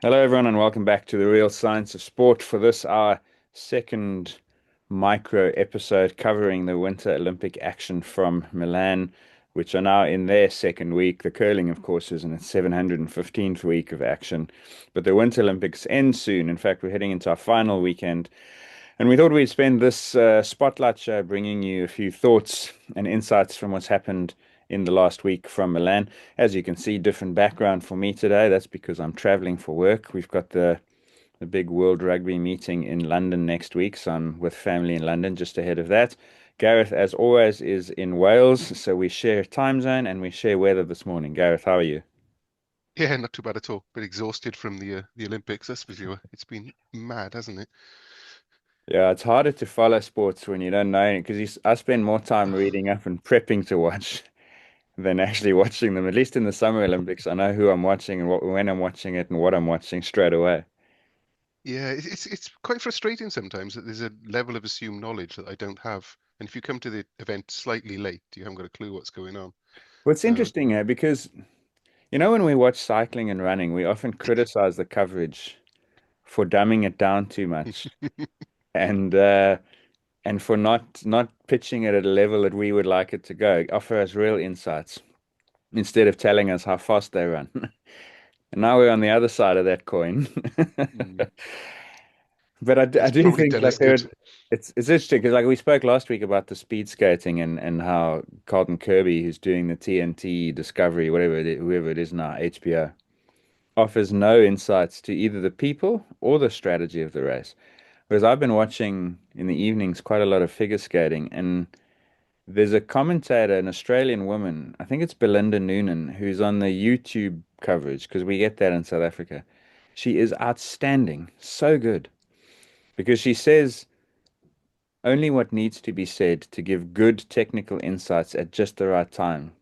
Hello, everyone, and welcome back to the Real Science of Sport for this, our second micro episode covering the Winter Olympic action from Milan, which are now in their second week. The curling, of course, is in its 715th week of action, but the Winter Olympics end soon. In fact, we're heading into our final weekend, and we thought we'd spend this spotlight show bringing you a few thoughts and insights from what's happened in the last week from Milan. As you can see, different background for me today. That's because I'm traveling for work. We've got the big World Rugby meeting in London next week, so I'm with family in London just ahead of that. Gareth, as always, is in Wales, so we share time zone and we share weather this morning. Gareth, how are you? Yeah, not too bad at all. Bit exhausted from the Olympics, that's for sure. It's been mad, hasn't it? Yeah, it's harder to follow sports when you don't know it because I spend more time reading up and prepping to watch than actually watching them. At least in the Summer Olympics, I know who I'm watching and when I'm watching it and what I'm watching straight away. Yeah, it's quite frustrating sometimes that there's a level of assumed knowledge that I don't have. And if you come to the event slightly late, you haven't got a clue what's going on. What's So, interesting, because when we watch cycling and running, we often criticize the coverage for dumbing it down too much and and for not pitching it at a level that we would like it to go. Offer us real insights instead of telling us how fast they run. And now we're on the other side of that coin. mm, But I it's do probably think done us good. it's interesting because like we spoke last week about the speed skating and how Carlton Kirby, who's doing the TNT Discovery, whoever it is now, HBO, offers no insights to either the people or the strategy of the race. Whereas I've been watching in the evenings quite a lot of figure skating, and there's a commentator, an Australian woman, I think it's Belinda Noonan, who's on the YouTube coverage because we get that in South Africa. She is outstanding, so good because she says only what needs to be said to give good technical insights at just the right time.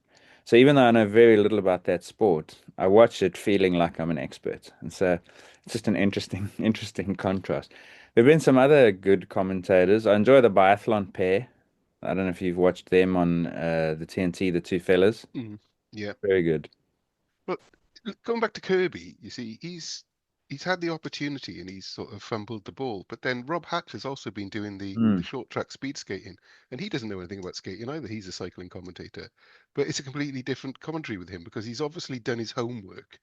So even though I know very little about that sport, I watch it feeling like I'm an expert. And so it's just an interesting, interesting contrast. There have been some other good commentators. I enjoy the biathlon pair. I don't know if you've watched them on the TNT, the two fellas. Mm, yeah. Very good. But going back to Kirby, you see, he's had the opportunity and he's sort of fumbled the ball. But then Rob Hatch has also been doing the Mm. short track speed skating, and he doesn't know anything about skating either. He's a cycling commentator, but it's a completely different commentary with him because he's obviously done his homework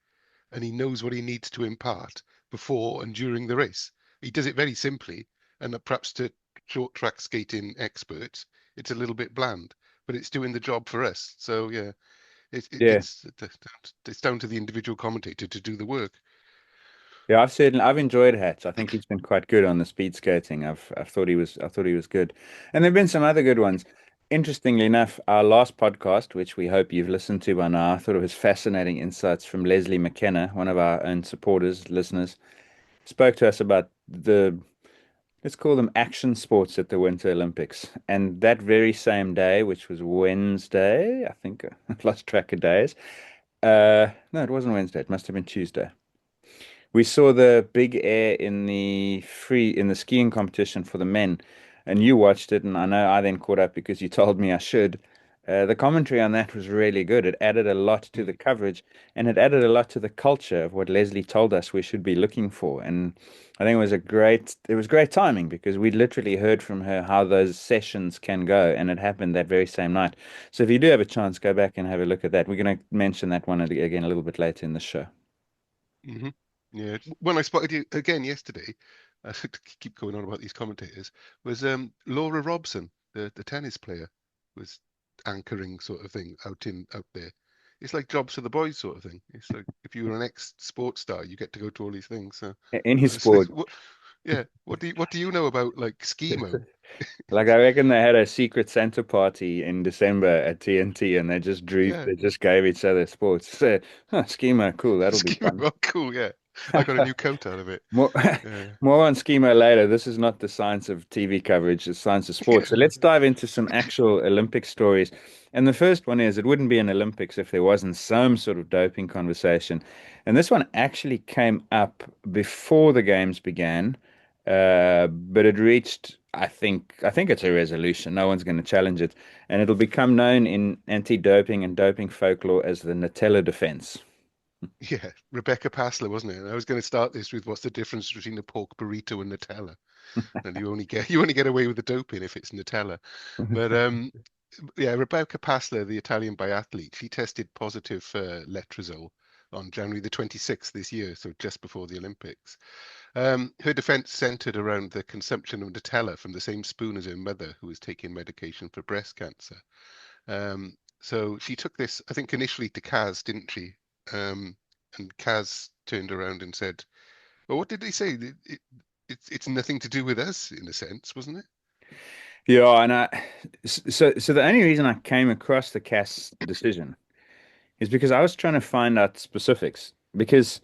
and he knows what he needs to impart before and during the race. He does it very simply, and perhaps to short track skating experts, it's a little bit bland, but it's doing the job for us. So yeah, it, it, Yeah. it's it's down to the individual commentator to do the work. Yeah, I've enjoyed Hatch. I think he's been quite good on the speed skating. I thought he was good. And there've been some other good ones. Interestingly enough, our last podcast, which we hope you've listened to by now, I thought it was fascinating insights from Leslie McKenna, one of our own supporters, listeners, spoke to us about let's call them action sports at the Winter Olympics. And that very same day, which was Wednesday, I think I've lost track of days. No, it wasn't Wednesday. It must have been Tuesday. We saw the big air in the skiing competition for the men, and you watched it, and I know I then caught up because you told me I should. The commentary on that was really good. It added a lot to the Mm. coverage, and it added a lot to the culture of what Leslie told us we should be looking for. And I think it was great timing because we literally heard from her how those sessions can go, and it happened that very same night. So if you do have a chance, go back and have a look at that. We're going to mention that one again a little bit later in the show. Hmm. Yeah, when I spotted you again yesterday, I keep going on about these commentators, was Laura Robson, the tennis player, was anchoring sort of thing out there. It's like jobs for the boys sort of thing. It's like if you were an ex-sports star, you get to go to all these things. So Any I was like, sport. what? Yeah, what do you know about like skimo? Like I reckon they had a secret Santa party in December at TNT and Yeah, they just gave each other sports. So, schema, cool, that'll be skimo. fun. Oh, cool. Yeah, I got a new coat out of it. More Yeah, more on schema later. This is not the science of TV coverage, it's science of sports. So let's dive into some actual Olympic stories. And the first one is it wouldn't be an Olympics if there wasn't some sort of doping conversation. And this one actually came up before the games began, but it reached, I think it's a resolution. No one's going to challenge it, and it'll become known in anti-doping and doping folklore as the Nutella defense. Yeah, Rebecca Passler, wasn't it? And I was going to start this with what's the difference between a pork burrito and Nutella, and you only get away with the doping if it's Nutella. But yeah, Rebecca Passler, the Italian biathlete, she tested positive for letrozole on January the 26th this year, so just before the Olympics. Her defense centered around the consumption of Nutella from the same spoon as her mother, who was taking medication for breast cancer. So she took this, I think, initially to Kaz, didn't she? And Kaz turned around and said, "Well, what did they say? It's nothing to do with us, in a sense, wasn't it?" Yeah, and so the only reason I came across the CAS decision is because I was trying to find out specifics. Because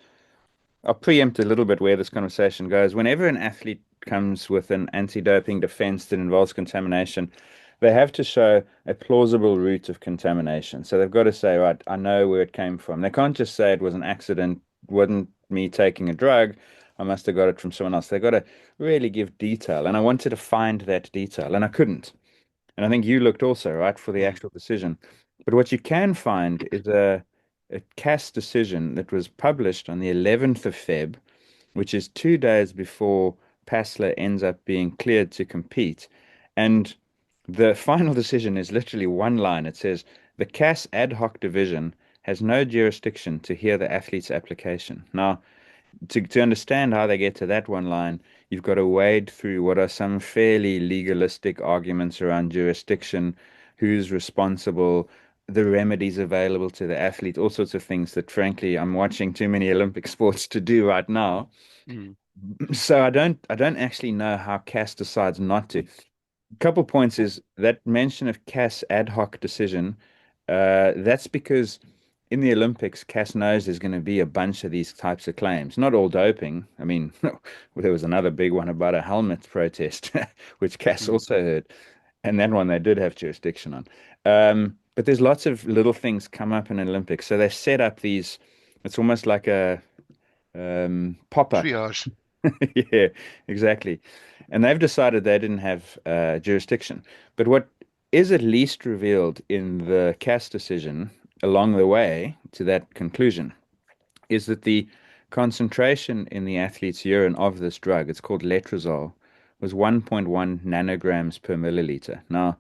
I'll preempt a little bit where this conversation goes. Whenever an athlete comes with an anti-doping defense that involves contamination, they have to show a plausible route of contamination. So they've got to say, right, I know where it came from. They can't just say it was an accident, wasn't me taking a drug. I must have got it from someone else. They've got to really give detail. And I wanted to find that detail, and I couldn't. And I think you looked also, right, for the Mm, actual decision. But what you can find is a CAS decision that was published on the 11th of Feb, which is 2 days before Passler ends up being cleared to compete. And the final decision is literally one line. It says, the CAS ad hoc division has no jurisdiction to hear the athlete's application. Now, to understand how they get to that one line, you've got to wade through what are some fairly legalistic arguments around jurisdiction, who's responsible, the remedies available to the athlete, all sorts of things that, frankly, I'm watching too many Olympic sports to do right now. mm, So I don't actually know how CAS decides not to. Couple points is that mention of CAS ad hoc decision. That's because in the Olympics, CAS knows there's going to be a bunch of these types of claims. Not all doping. I mean, there was another big one about a helmet protest, which CAS mm. also heard, and that one they did have jurisdiction on. But there's lots of little things come up in Olympics, so they've set up these. It's almost like a pop-up. Triage. Yeah, exactly. And they've decided they didn't have jurisdiction. But what is at least revealed in the CAS decision along the way to that conclusion is that the concentration in the athlete's urine of this drug, it's called letrozole, was 1.1 nanograms per milliliter. Now,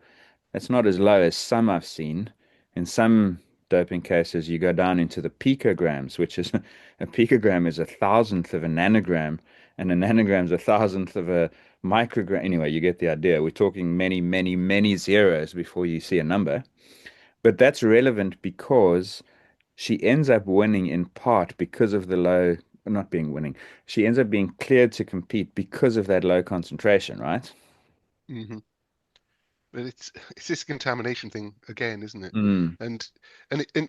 that's not as low as some I've seen. In some doping cases, you go down into the picograms, which is a picogram is a thousandth of a nanogram, and a nanogram is a thousandth of a microgram. Anyway, you get the idea. We're talking many, many, many zeros before you see a number. But that's relevant because she ends up winning in part because of the low, not being winning. She ends up being cleared to compete because of that low concentration, right? Hmm. But it's this contamination thing again, isn't it? Mm. And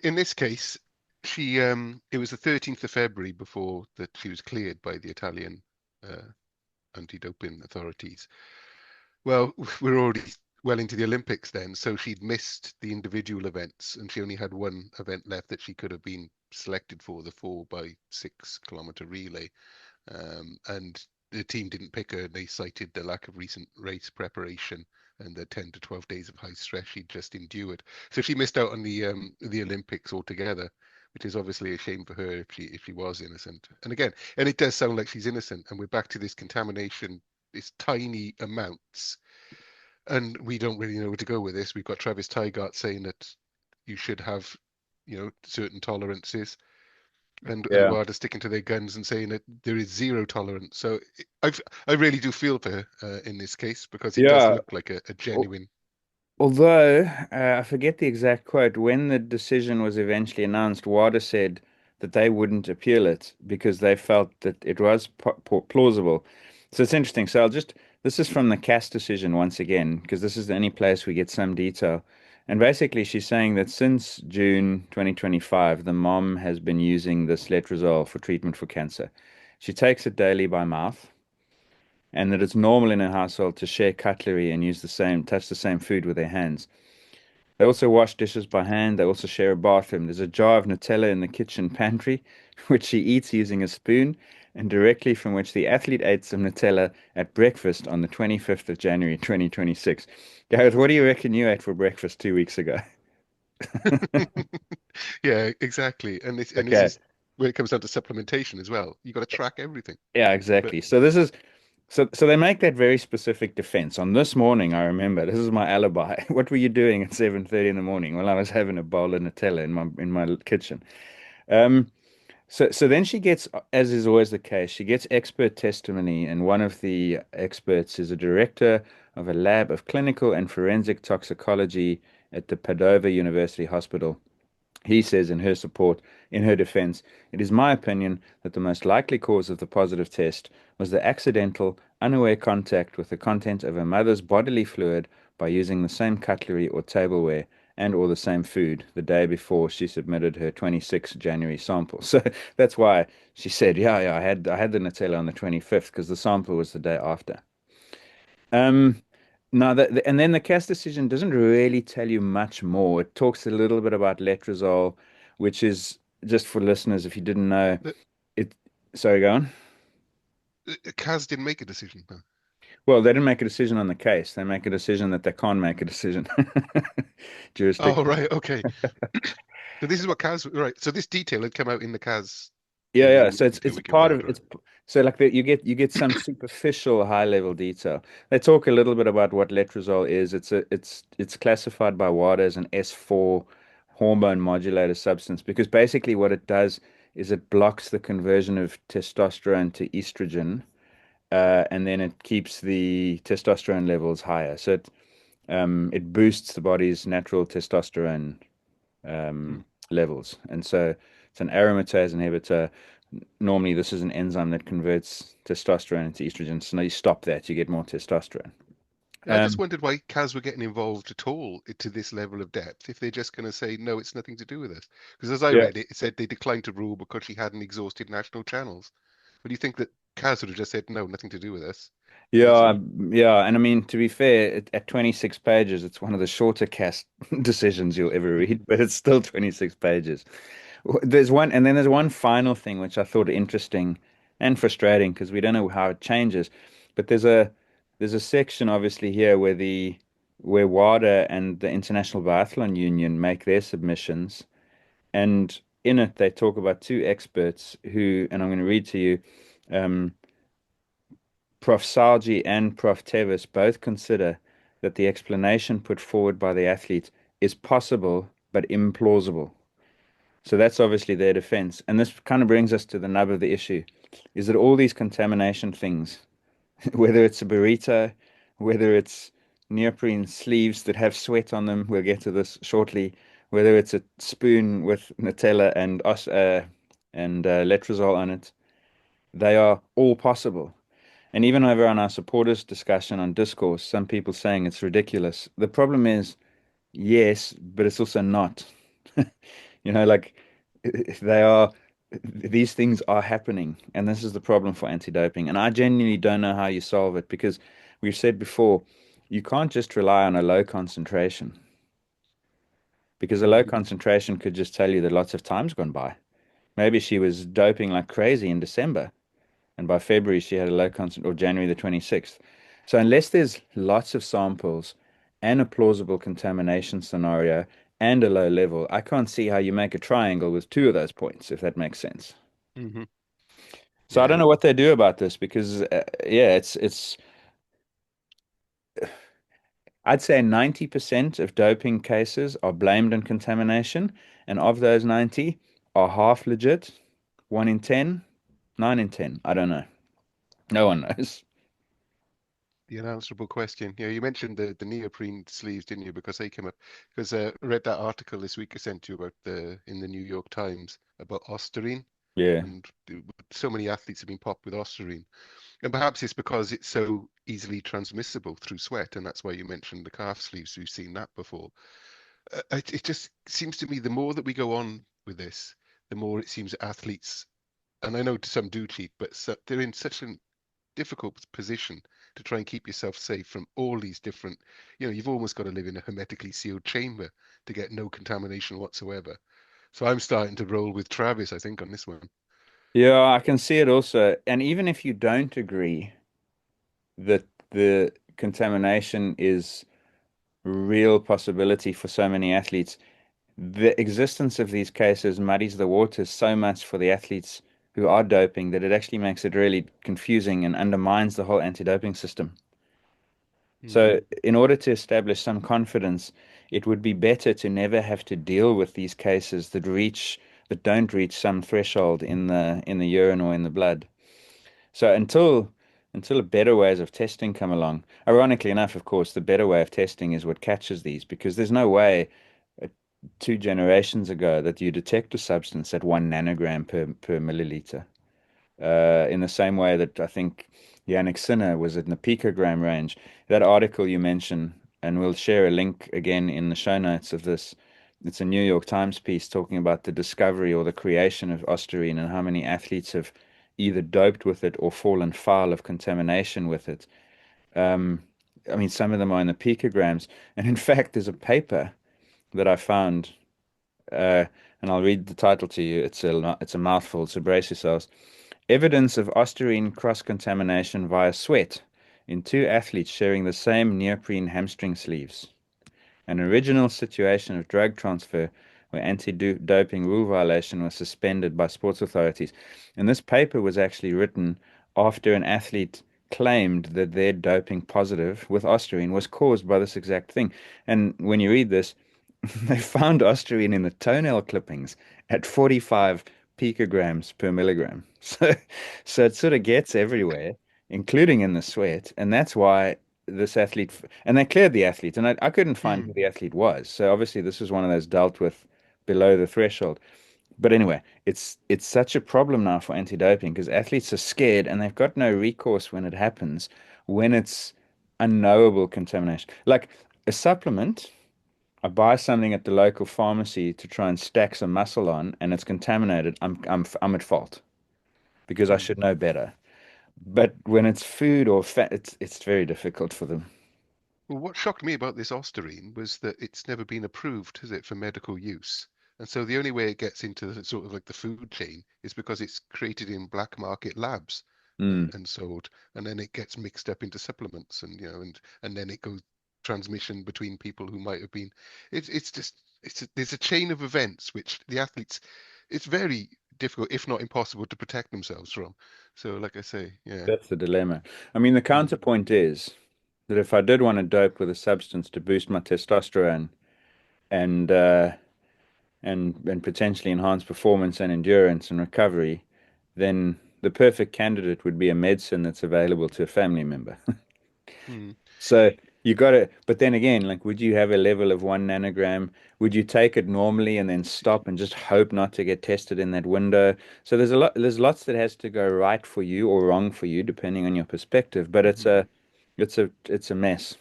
in this case, she it was the 13th of February before that she was cleared by the Italian uh, anti-doping authorities. Well, we're already well into the Olympics then, so she'd missed the individual events, and she only had one event left that she could have been selected for, the 4 by 6 kilometer relay. And the team didn't pick her. They cited the lack of recent race preparation and the 10 to 12 days of high stress she'd just endured. So she missed out on the Olympics altogether, which is obviously a shame for her if she was innocent. And again, and it does sound like she's innocent, and we're back to this contamination, this tiny amounts, and we don't really know where to go with this. We've got Travis Tygart saying that you should have, certain tolerances, and Yeah. WADA sticking to their guns and saying that there is zero tolerance. So I really do feel for her in this case because it does Yeah. look like a genuine. Although I forget the exact quote, when the decision was eventually announced, WADA said that they wouldn't appeal it because they felt that it was plausible. So it's interesting. So this is from the CAS decision once again, because this is the only place we get some detail. And basically, she's saying that since June 2025, the mom has been using this letrozole for treatment for cancer. She takes it daily by mouth and that it's normal in a household to share cutlery and touch the same food with their hands. They also wash dishes by hand. They also share a bathroom. There's a jar of Nutella in the kitchen pantry, which she eats using a spoon, and directly from which the athlete ate some Nutella at breakfast on the 25th of January, 2026. Gareth, what do you reckon you ate for breakfast 2 weeks ago? Yeah, exactly. And this Okay. is when it comes down to supplementation as well. You got to track everything. Yeah, But exactly. So this is so they make that very specific defense. On this morning, I remember this is my alibi. What were you doing at 7:30 in the morning? Well, I was having a bowl of Nutella in my kitchen. Um, so then she gets, as is always the case, she gets expert testimony, and one of the experts is a director of a lab of clinical and forensic toxicology at the Padova University Hospital. He says in her support, in her defense, it is my opinion that the most likely cause of the positive test was the accidental, unaware contact with the content of her mother's bodily fluid by using the same cutlery or tableware and or the same food the day before she submitted her 26th January sample. So that's why she said, yeah, I had the Nutella on the 25th because the sample was the day after. Um, no, and then the CAS decision doesn't really tell you much more. It talks a little bit about letrozole, which is just for listeners, if you didn't know, the, it. Sorry, go on. Kaz didn't make a decision. No. Well, they didn't make a decision on the case. They make a decision that they can't make a decision. Oh, Jurisdiction. right. Okay. So this is what Kaz, right. So this detail had come out in the Kaz Yeah, yeah. So it's interview it's we part compared, of right? it's so like you get some superficial high level detail. They talk a little bit about what letrozole is. It's classified by WADA as an S4 hormone modulator substance because basically what it does is it blocks the conversion of testosterone to estrogen, and then it keeps the testosterone levels higher. So it boosts the body's natural testosterone Mm. levels. And so it's an aromatase inhibitor. Normally, this is an enzyme that converts testosterone into estrogen. So now you stop that, you get more testosterone. Yeah, I just Um, wondered why Kaz were getting involved at all to this level of depth if they're just going to say, no, it's nothing to do with us. Because as I yeah, read it, it said they declined to rule because she hadn't exhausted national channels. But do you think that Kaz would have just said, no, nothing to do with us? And that's yeah, all. yeah. And I mean, to be fair, at 26 pages, it's one of the shorter cast decisions you'll ever Hmm. read, but it's still 26 pages. There's one, and then there's one final thing which I thought interesting and frustrating because we don't know how it changes. But there's a section obviously here where WADA and the International Biathlon Union make their submissions, and in it they talk about two experts who, and I'm going to read to you, um, Prof. Salji and Prof. Tevis both consider that the explanation put forward by the athlete is possible but implausible. So that's obviously their defense. And this kind of brings us to the nub of the issue, is that all these contamination things, whether it's a burrito, whether it's neoprene sleeves that have sweat on them, we'll get to this shortly, whether it's a spoon with Nutella and letrozole on it, they are all possible. And even over on our supporters discussion on discourse, some people saying it's ridiculous. The problem is, yes, but it's also not. Like they are, these things are happening, and this is the problem for anti-doping. And I genuinely don't know how you solve it because we've said before, you can't just rely on a low concentration because a low Hmm. concentration could just tell you that lots of time's gone by. Maybe she was doping like crazy in December, and by February she had a low concentration, or January the 26th. So unless there's lots of samples and a plausible contamination scenario and a low level, I can't see how you make a triangle with two of those points, if that makes sense. Hmm. So I don't Yeah. know what they do about this because, yeah, it's I'd say 90% of doping cases are blamed on contamination, and of those 90 are half legit, 1 in 10, 9 in 10. I don't know. No one knows. The unanswerable question. Yeah, you mentioned the neoprene sleeves, didn't you? Because they came up. Because I read that article this week I sent you about the in the New York Times about Ostarine, Yeah. and so many athletes have been popped with Ostarine, and perhaps it's because it's so easily transmissible through sweat, and that's why you mentioned the calf sleeves. We've seen that before. It just seems to me the more that we go on with this, the more it seems that athletes, and I know some do cheat, but they're in such an difficult position to try and keep yourself safe from all these different, you've almost got to live in a hermetically sealed chamber to get no contamination whatsoever. So I'm starting to roll with Travis, I think, on this one. Yeah, I can see it also. And even if you don't agree that the contamination is real possibility for so many athletes, the existence of these cases muddies the waters so much for the athletes who are doping that it actually makes it really confusing and undermines the whole anti-doping system. Hmm. So, in order to establish some confidence, it would be better to never have to deal with these cases that don't reach some threshold in the urine or in the blood. So until better ways of testing come along, ironically enough, of course, the better way of testing is what catches these because there's no way 2 generations ago that you detect a substance at 1 nanogram per milliliter. In the same way that I think Yannick Sinner was in the picogram range. That article you mentioned, and we'll share a link again in the show notes of this. It's a New York Times piece talking about the discovery or the creation of ostarine and how many athletes have either doped with it or fallen foul of contamination with it. Um, I mean, some of them are in the picograms. And in fact, there's a paper that I found, uh, and I'll read the title to you. It's a mouthful, so brace yourselves. Evidence of Ostarine cross-contamination via sweat in 2 athletes sharing the same neoprene hamstring sleeves. An original situation of drug transfer where anti-doping rule violation was suspended by sports authorities. And this paper was actually written after an athlete claimed that their doping positive with Ostarine was caused by this exact thing. And when you read this, they found Ostarine in the toenail clippings at 45 picograms per milligram. So it sort of gets everywhere, including in the sweat. And that's why this athlete, and they cleared the athlete, and I couldn't find Hmm. who the athlete was. So obviously, this was one of those dealt with below the threshold. But anyway, it's such a problem now for anti-doping because athletes are scared and they've got no recourse when it happens, when it's unknowable contamination. Like a supplement, I buy something at the local pharmacy to try and stack some muscle on, and it's contaminated. I'm at fault because I Hmm. should know better. But when it's food or fat, it's very difficult for them. Well, what shocked me about this Ostarine was that it's never been approved, has it, for medical use? And so the only way it gets into the, sort of like the food chain is because it's created in black market labs Mm, and sold, and then it gets mixed up into supplements, and and then it goes transmission between people who might have been. It's just there's a chain of events which the athletes, it's very difficult, if not impossible, to protect themselves from. So, like I say, yeah. that's the dilemma. I mean, the Mm, counterpoint is that if I did want to dope with a substance to boost my testosterone and and potentially enhance performance and endurance and recovery, then the perfect candidate would be a medicine that's available to a family member. mm, So you got to, but then again, like, would you have a level of 1 nanogram? Would you take it normally and then stop and just hope not to get tested in that window? So there's lots that has to go right for you or wrong for you, depending on your perspective. But mhm. it's a mess.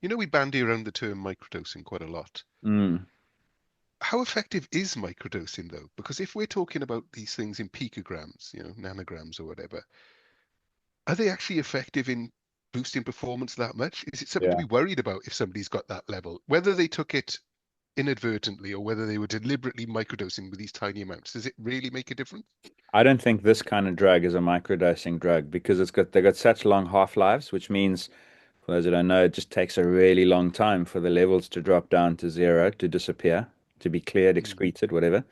We bandy around the term microdosing quite a lot. Mm, How effective is microdosing though? Because if we're talking about these things in picograms, nanograms or whatever, are they actually effective in boosting performance that much? Is it something to yeah. be worried about if somebody's got that level? Whether they took it inadvertently or whether they were deliberately microdosing with these tiny amounts, does it really make a difference? I don't think this kind of drug is a microdosing drug because they've got such long half-lives, which means for those that don't know, it just takes a really long time for the levels to drop down to zero, to disappear, to be cleared, Hmm. excreted, whatever.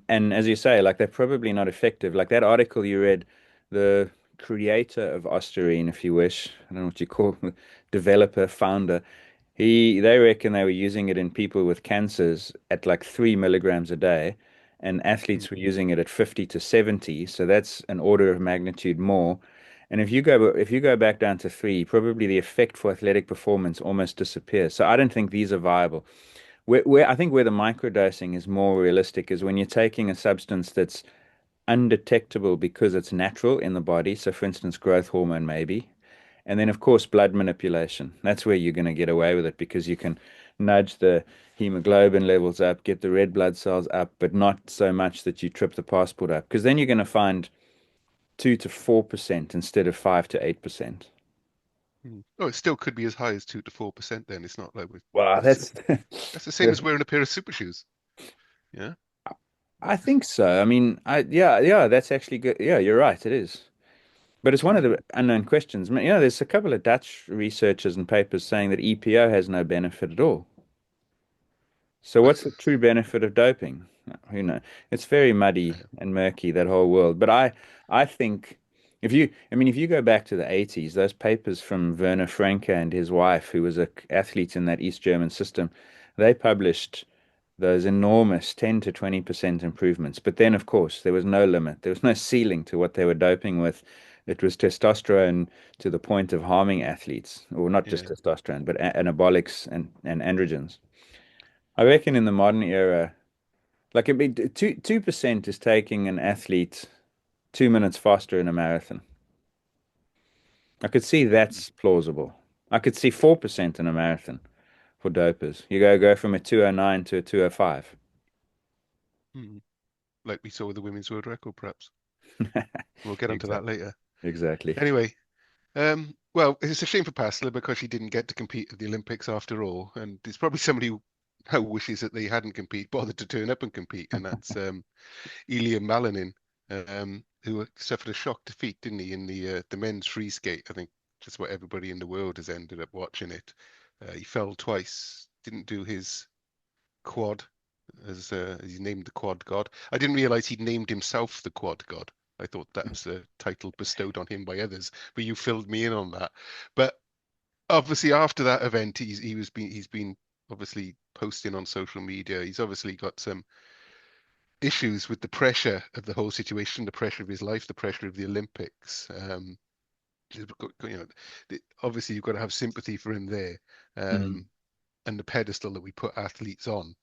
And as you say, like they're probably not effective. Like that article you read, the creator of Ostarine, if you wish, I don't know what you call it, developer, founder, they reckon they were using it in people with cancers at like 3 milligrams a day, and Hmm. athletes were using it at 50 to 70. So that's an order of magnitude more. And if you go back down to three, probably the effect for athletic performance almost disappears. So I don't think these are viable. I think where the microdosing is more realistic is when you're taking a substance that's undetectable because it's natural in the body. So, for instance, growth hormone maybe. And then, of course, blood manipulation. That's where you're going to get away with it because you can nudge the hemoglobin levels up, get the red blood cells up, but not so much that you trip the passport up. Because then you're going to find 2 to 4% instead of 5 to 8%. Hmm. Oh, it still could be as high as 2 to 4% then. It's not like Wow, that's that's that's the same as wearing a pair of super shoes. Yeah. I think so. I mean, yeah, that's actually good. Yeah, you're right. It is. But it's one of Hmm. the unknown questions. There's a couple of Dutch researchers and papers saying that EPO has no benefit at all. So But what's the true benefit of doping? Who knows? It's very muddy and murky, that whole world. But I think if you go back to the 80s, those papers from Werner Franke and his wife, who was an athlete in that East German system, they published those enormous 10 to 20% improvements. But then, of course, there was no limit. There was no ceiling to what they were doping with. It was testosterone to the point of harming athletes, or not just yeah, testosterone, but anabolics and androgens. I reckon in the modern era, like it'd be 2% is taking an athlete 2 minutes faster in a marathon. I could see that's plausible. I could see 4% in a marathon for dopers. You go from a 209 to a 205. hmm, like we saw with the women's world record, perhaps. We'll get onto that Exactly. later. Exactly. Anyway, well, it's a shame for Pasla because she didn't get to compete at the Olympics after all, and it's probably somebody who now wishes that they hadn't bothered to turn up and compete, and that's Ilia Malinin, who suffered a shock defeat, didn't he, in the men's free skate? I think just what everybody in the world has ended up watching it. He fell twice, didn't do his quad as he named the quad god. I didn't realize he'd named himself the quad god. I thought that was a title bestowed on him by others, but you filled me in on that. But obviously, after that event, he's been obviously posting on social media. He's obviously got some issues with the pressure of the whole situation, the pressure of his life, the pressure of the Olympics. You know, obviously you've got to have sympathy for him there, Mm. and the pedestal that we put athletes on.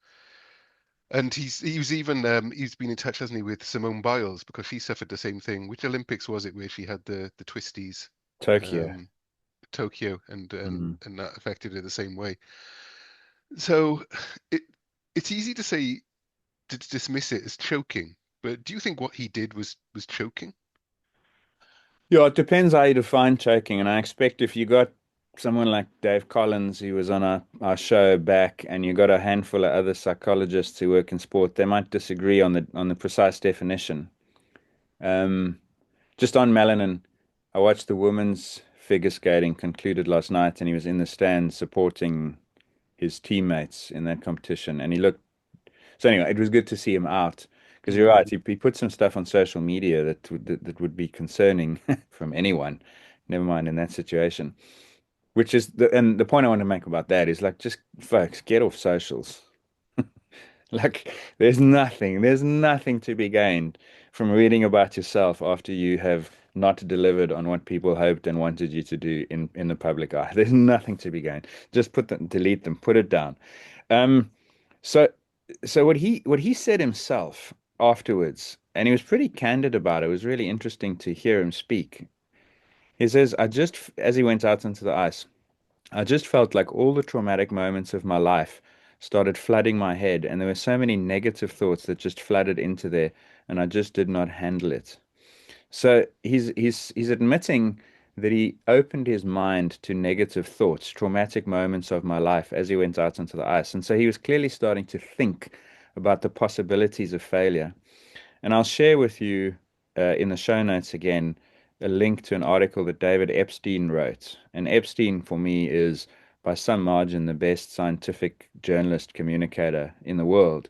And he was even he's been in touch, hasn't he, with Simone Biles because she suffered the same thing. Which Olympics was it where she had the twisties, Tokyo. um, Tokyo, and Mm. that affected her the same way. So it it's easy to say to dismiss it as choking, but do you think what he did was choking? Yeah, it depends how you define choking. And I expect if you got someone like Dave Collins, who was on our show back, and you got a handful of other psychologists who work in sport, they might disagree on the precise definition. Um, just on Malinin, I watched the women's figure skating concluded last night, and he was in the stands supporting his teammates in that competition, and he looked. So anyway, it was good to see him out because you're Mm, right. He put some stuff on social media that would be concerning from anyone. Never mind in that situation. Which is and the point I want to make about that is like just folks get off socials. Like there's nothing to be gained from reading about yourself after you have not delivered on what people hoped and wanted you to do in the public eye. There's nothing to be gained. Just put them, delete them, put it down. Um, so so what he said himself afterwards, and he was pretty candid about it. It was really interesting to hear him speak. He says, as he went out into the ice, I just felt like all the traumatic moments of my life started flooding my head, and there were so many negative thoughts that just flooded into there, and I just did not handle it. So he's admitting that he opened his mind to negative thoughts, traumatic moments of my life as he went out onto the ice. And so he was clearly starting to think about the possibilities of failure. And I'll share with you in the show notes again a link to an article that David Epstein wrote. And Epstein, for me, is by some margin the best scientific journalist communicator in the world.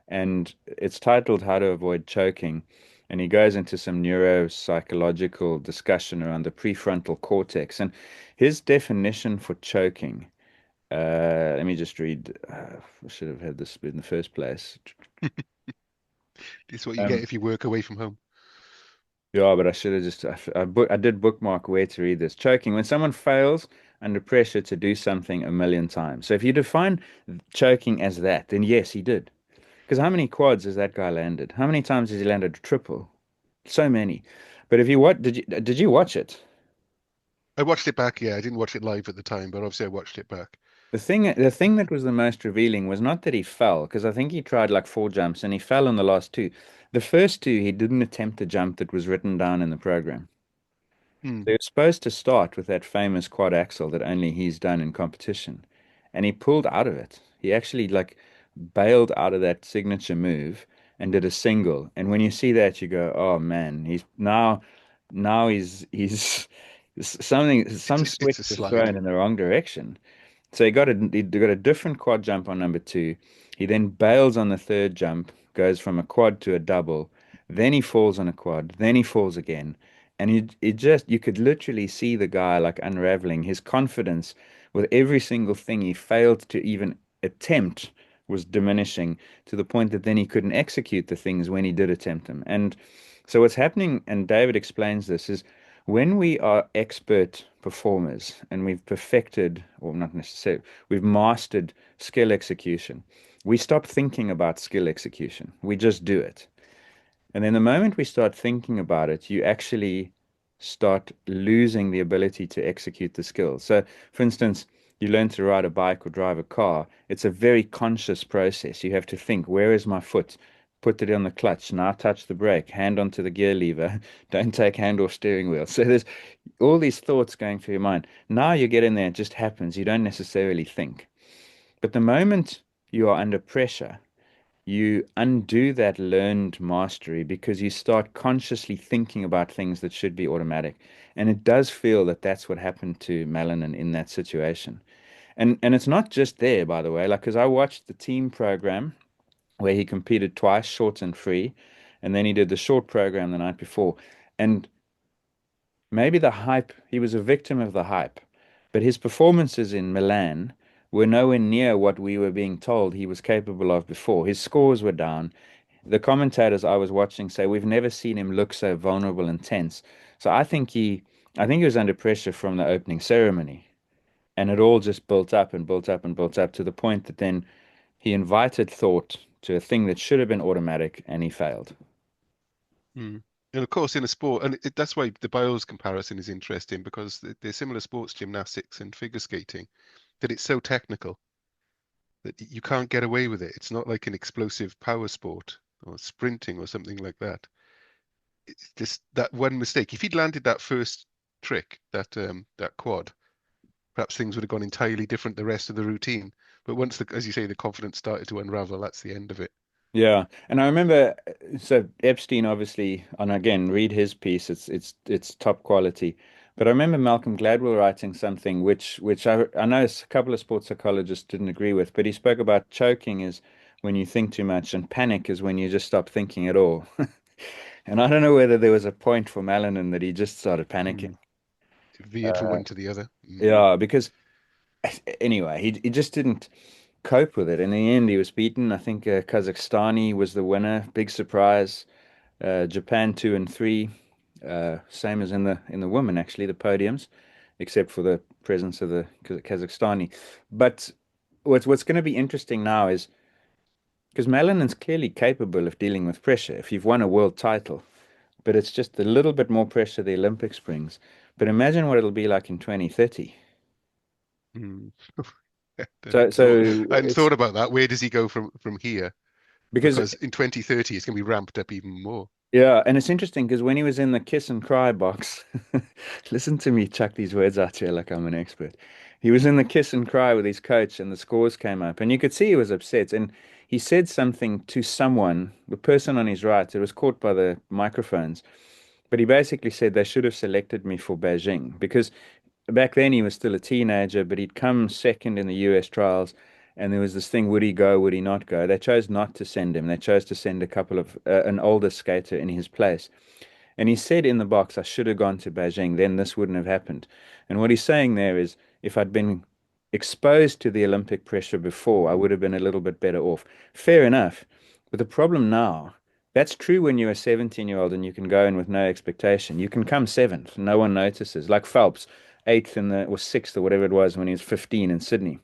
And it's titled How to Avoid Choking. And he goes into some neuropsychological discussion around the prefrontal cortex. And his definition for choking, let me just read, I should have had this in the first place. it's what you get Um, if you work away from home. Yeah, but I should have just I did bookmark where to read this. Choking, when someone fails under pressure to do something a million times. So if you define choking as that, then yes, he did. Because how many quads has that guy landed? How many times has he landed a triple? So many. But if you what did you watch it? I watched it back. Yeah, I didn't watch it live at the time, but obviously I watched it back. The thing that was the most revealing was not that he fell, because I think he tried like four jumps and he fell on the last two. The first two he didn't attempt the jump that was written down in the program. Hmm. They were supposed to start with that famous quad axel that only he's done in competition, and he pulled out of it. He actually like bailed out of that signature move and did a single. And when you see that, you go, "Oh man, now he's some It's switch a was slide. thrown in the wrong direction." So he got a different quad jump on number two. He then bails on the third jump, goes from a quad to a double. Then he falls on a quad. Then he falls again. And you could literally see the guy like unraveling. His confidence with every single thing he failed to even attempt was diminishing to the point that then he couldn't execute the things when he did attempt them. And so what's happening, and David explains this, is when we are expert performers and we've perfected, or not necessarily, we've mastered skill execution, we stop thinking about skill execution. We just do it. And then the moment we start thinking about it, you actually start losing the ability to execute the skills. So, for instance, you learn to ride a bike or drive a car. It's a very conscious process. You have to think, where is my foot? Put it on the clutch. Now touch the brake. Hand onto the gear lever. Don't take hand off steering wheel. So there's all these thoughts going through your mind. Now you get in there, it just happens. You don't necessarily think. But the moment you are under pressure, you undo that learned mastery because you start consciously thinking about things that should be automatic. And it does feel that that's what happened to Malinin in that situation. And it's not just there, by the way, like because I watched the team program where he competed twice, short and free, and then he did the short program the night before. And maybe the hype, he was a victim of the hype, but his performances in Milan were nowhere near what we were being told he was capable of before. His scores were down. The commentators I was watching say we've never seen him look so vulnerable and tense. So I think he was under pressure from the opening ceremony, and it all just built up and built up and built up to the point that then he invited thought to a thing that should have been automatic, and he failed. Mm. And of course, in a sport, and that's why the bios comparison is interesting because they're similar sports, gymnastics and figure skating, that it's so technical that you can't get away with it. It's not like an explosive power sport or sprinting or something like that. It's just that one mistake. If he'd landed that first trick, that quad, perhaps things would have gone entirely different the rest of the routine. But once as you say, the confidence started to unravel, that's the end of it. Yeah, and I remember so Epstein obviously, and again, read his piece. It's top quality. But I remember Malcolm Gladwell writing something which I know a couple of sports psychologists didn't agree with, but he spoke about choking is when you think too much, and panic is when you just stop thinking at all. And I don't know whether there was a point for Malinin that he just started panicking. Mm. Veered from Uh, one to the other. Mm. yeah, because anyway, he just didn't cope with it. In the end, he was beaten. I think Kazakhstani was the winner. Big surprise. Japan 2 and 3, same as in the women actually, the podiums, except for the presence of the Kazakhstani. But what's going to be interesting now is because Malinin's clearly capable of dealing with pressure. If you've won a world title, but it's just a little bit more pressure the Olympics brings. But imagine what it'll be like in 2030. Mm. So I hadn't it's thought about that. Where does he go from here? because Because in 2030, it's going to be ramped up even more. yeah, and it's interesting because when he was in the kiss and cry box, listen to me chuck these words out here like I'm an expert. He was in the kiss and cry with his coach, and the scores came up, and you could see he was upset. And he said something to someone, the person on his right. It was caught by the microphones, but he basically said they should have selected me for Beijing because back then he was still a teenager, but he'd come second in the US trials. And there was this thing, would he go, would he not go? They chose not to send him. They chose to send a couple of an older skater in his place. And he said in the box, I should have gone to Beijing, then this wouldn't have happened. And what he's saying there is, if I'd been exposed to the Olympic pressure before, I would have been a little bit better off. Fair enough. But the problem now, that's true when you're a 17-year-old and you can go in with no expectation. You can come seventh, no one notices. Like Phelps, eighth in the or sixth or whatever it was when he was 15 in Sydney.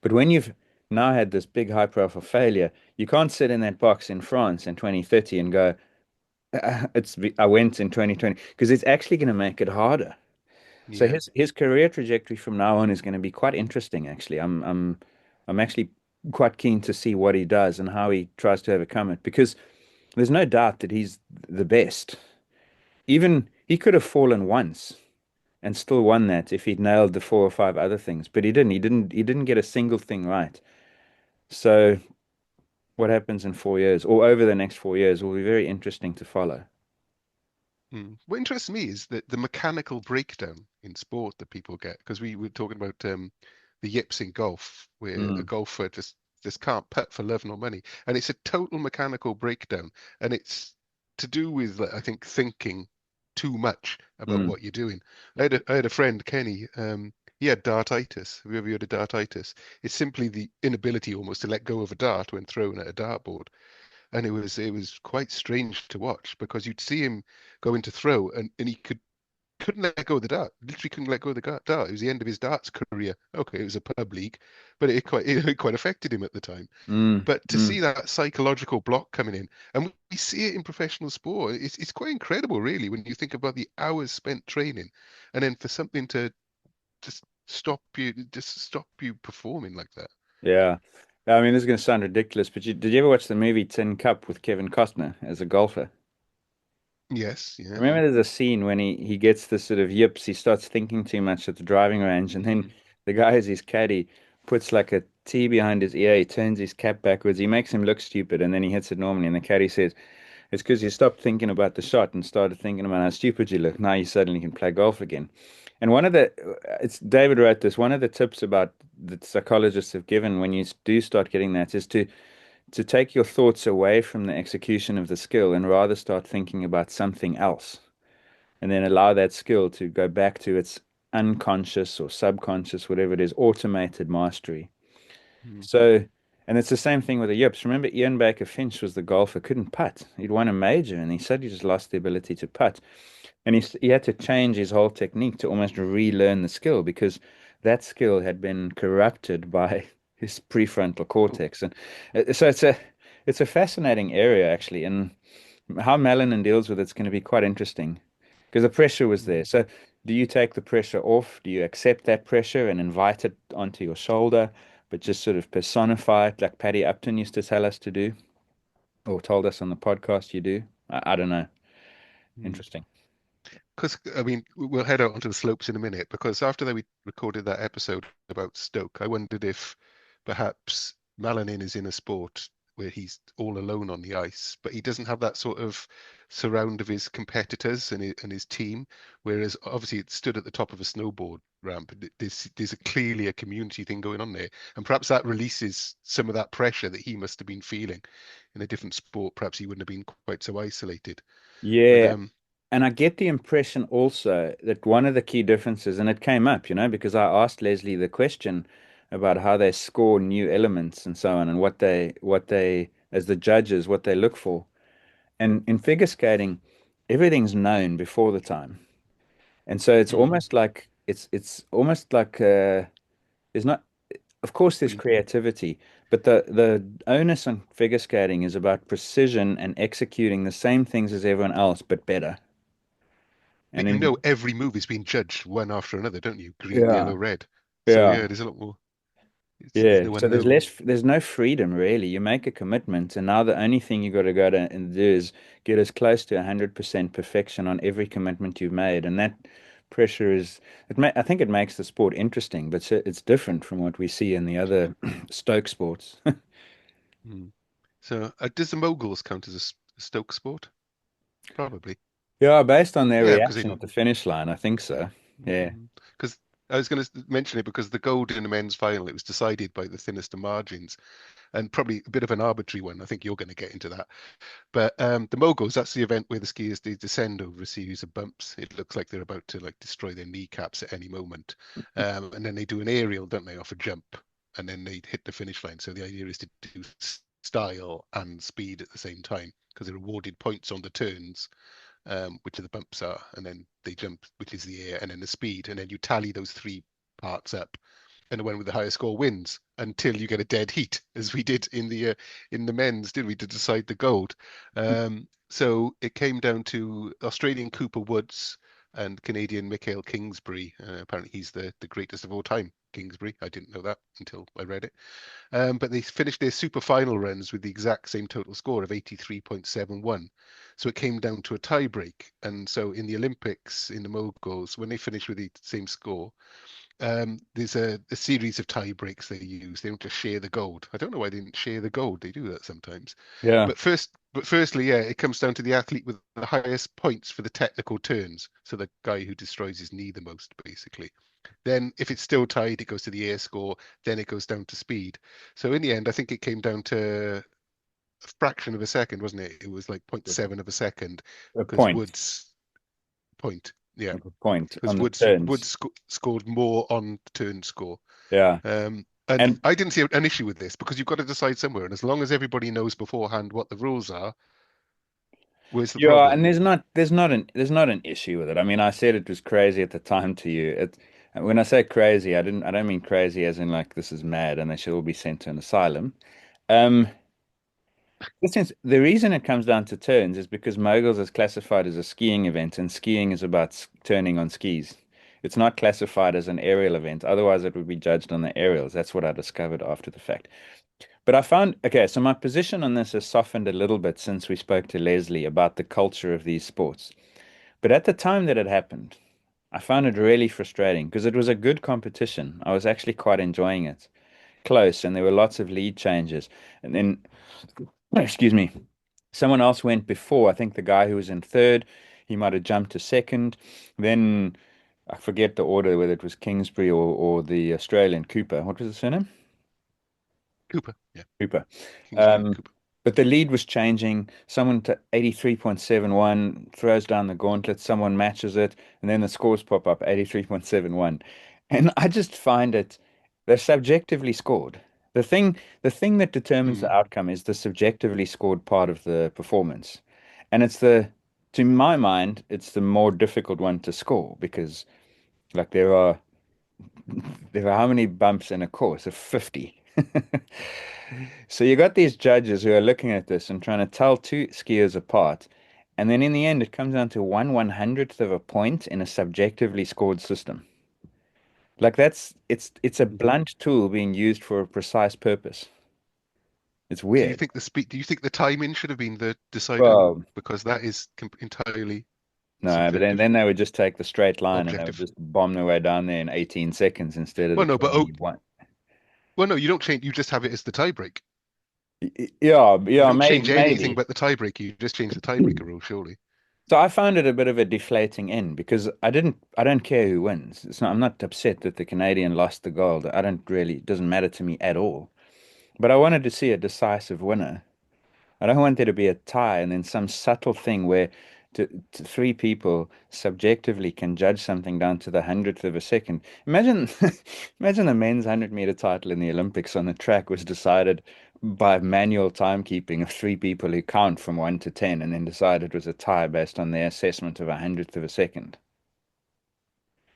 But when you've now had this big high profile failure, you can't sit in that box in France in 2030 and go, I went in 2020 because it's actually going to make it harder. So Yeah. his career trajectory from now on is going to be quite interesting, actually. I'm actually quite keen to see what he does and how he tries to overcome it because there's no doubt that he's the best. Even he could have fallen once and still won that if he'd nailed the 4 or 5 other things, but he didn't. He didn't get a single thing right. So what happens in 4 years or over the next 4 years will be very interesting to follow. Mm. What interests me is that the mechanical breakdown in sport that people get, because we were talking about the yips in golf, where a Mm. golfer just just can't putt for love nor money. And it's a total mechanical breakdown. And it's to do with, like, I think, thinking too much about Mm, what you're doing. I had a friend, Kenny, he had dartitis. Have you ever heard of dartitis? It's simply the inability almost to let go of a dart when thrown at a dartboard. And it was quite strange to watch because you'd see him go into throw and he couldn't let go of the dart. Literally couldn't let go of the dart. It was the end of his darts career. Okay, it was a pub league, but it quite affected him at the time. mm, But to mm. see that psychological block coming in, and we see it in professional sport, it's quite incredible, really, when you think about the hours spent training, and then for something to just stop you performing like that. Yeah. I mean, this is going to sound ridiculous, but did you ever watch the movie Tin Cup with Kevin Costner as a golfer? Yes, yeah, Remember, yeah. there's a scene when he gets the sort of yips, he starts thinking too much at the driving range, and then Mm, the guy, as his caddy, puts like a T behind his ear, he turns his cap backwards, he makes him look stupid, and then he hits it normally, and the caddy says, it's because you stopped thinking about the shot and started thinking about how stupid you look. Now you suddenly can play golf again. And it's David wrote this, one of the tips about that psychologists have given when you do start getting that is to take your thoughts away from the execution of the skill and rather start thinking about something else and then allow that skill to go back to its unconscious or subconscious, whatever it is, automated mastery. mm, So, and it's the same thing with the yips. Remember, Ian Baker Finch was the golfer, couldn't putt. He'd won a major, and he said he just lost the ability to putt. And he had to change his whole technique to almost relearn the skill because that skill had been corrupted by his prefrontal cortex. And so it's a fascinating area actually, and how Malinin deals with it's going to be quite interesting because the pressure was there. mm, So, do you take the pressure off? Do you accept that pressure and invite it onto your shoulder, but just sort of personify it like Paddy Upton used to tell us to do, or told us on the podcast you do? I don't know. mm. Interesting. Because I mean, we'll head out onto the slopes in a minute. Because after that we recorded that episode about Stoke, I wondered if perhaps Malinin is in a sport where he's all alone on the ice, but he doesn't have that sort of surround of his competitors and his team. Whereas obviously it stood at the top of a snowboard ramp. There's clearly a community thing going on there, and perhaps that releases some of that pressure that he must have been feeling in a different sport. Perhaps he wouldn't have been quite so isolated. But Yeah, and I get the impression also that one of the key differences, and it came up, because I asked Leslie the question about how they score new elements and so on, and what they, as the judges, what they look for. And in figure skating, everything's known before the time. And so it's mm, almost like there's not, of course there's but creativity, but the onus on figure skating is about precision and executing the same things as everyone else, but better. And But you know then every move is being judged one after another, don't you? Green, yeah, yellow, red. So yeah, yeah, there's a lot more. There's yeah. no So unknown. there's no freedom really. You make a commitment, and now the only thing you got to go to and do is get as close to 100% perfection on every commitment you've made, and that pressure I think it makes the sport interesting, but it's different from what we see in the other Stoke sports. Mm. So does the moguls count as a Stoke sport? Probably. Yeah, based on their Yeah, because they reaction do. at the finish line, I think so. Yeah. Because I was going to mention it because the gold in the men's final, it was decided by the thinnest of margins and probably a bit of an arbitrary one. I think you're going to get into that. But the moguls, that's the event where the skiers they descend over a series of bumps. It looks like they're about to like destroy their kneecaps at any moment. And then they do an aerial, don't they, off a jump, and then they hit the finish line. So the idea is to do style and speed at the same time because they're awarded points on the turns, which are the bumps are, and then they jump, which is the air, and then the speed, and then you tally those three parts up and the one with the highest score wins until you get a dead heat, as we did in the men's, did we, to decide the gold. So it came down to Australian Cooper Woods and Canadian Mikhail Kingsbury. Apparently, he's the greatest of all time. Kingsbury. I didn't know that until I read it. But they finished their super final runs with the exact same total score of 83.71. So it came down to a tie break. And so in the Olympics, in the moguls, when they finish with the same score, there's a series of tie breaks they use. They don't just share the gold. I don't know why they didn't share the gold. They do that sometimes. Yeah. But firstly, yeah, it comes down to the athlete with the highest points for the technical turns. So the guy who destroys his knee the most, basically. Then if it's still tied, it goes to the air score. Then it goes down to speed. So in the end, I think it came down to a fraction of a second, wasn't it? It was like zero point 0.7 of a second A because point, Woods point, yeah, a point because on the Woods turns. scored more on turn score. Yeah. And And I didn't see an issue with this because you've got to decide somewhere. And as long as everybody knows beforehand what the rules are, where's the yeah, and problem? there's not an issue with it. I mean, I said it was crazy at the time to you. When I say crazy, I don't mean crazy as in like this is mad and they should all be sent to an asylum. Um, the reason it comes down to turns is because moguls is classified as a skiing event, and skiing is about turning on skis. It's not classified as an aerial event. Otherwise, it would be judged on the aerials. That's what I discovered after the fact. But I found, okay, so my position on this has softened a little bit since we spoke to Leslie about the culture of these sports. But at the time that it happened, I found it really frustrating because it was a good competition. I was actually quite enjoying it. Close, and there were lots of lead changes. And then, excuse me, someone else went before. I think the guy who was in third, he might have jumped to second. Then I forget the order, whether it was Kingsbury or the Australian Cooper. What was the surname? Cooper, yeah, Cooper. Kingsbury Um, Cooper. but the lead was changing. Someone to 83.71 throws down the gauntlet, someone matches it, and then the scores pop up 83.71. And I just find it, they're subjectively scored. The thing that determines the Mm. outcome is the subjectively scored part of the performance. And to my mind, it's the more difficult one to score because like there are how many bumps in a course? Of 50. So you got these judges who are looking at this and trying to tell two skiers apart. And then in the end, it comes down to 1/100th of a point in a subjectively scored system. Like it's a Mhm. blunt tool being used for a precise purpose. It's Do you weird. think the speed? Do you think the timing should have been the decider? Well, Because that is entirely no, but then, subjective. then they would just take the straight line and they would Objective. just bomb their way down there in 18 seconds instead of the Well, no, but oh, 21. well, no, you don't change. You just have it as the tiebreak. Yeah, You yeah, don't change anything maybe. but the tiebreak. You just change the tiebreaker rule, surely. So I found it a bit of a deflating end because I don't care who wins. I'm not upset that the Canadian lost the gold. I don't really, it doesn't matter to me at all. But I wanted to see a decisive winner. I don't want there to be a tie and then some subtle thing where three people subjectively can judge something down to the hundredth of a second. Imagine, imagine the men's 100-meter title in the Olympics on the track was decided by manual timekeeping of three people who count from 1 to 10 and then decide it was a tie based on their assessment of a hundredth of a second.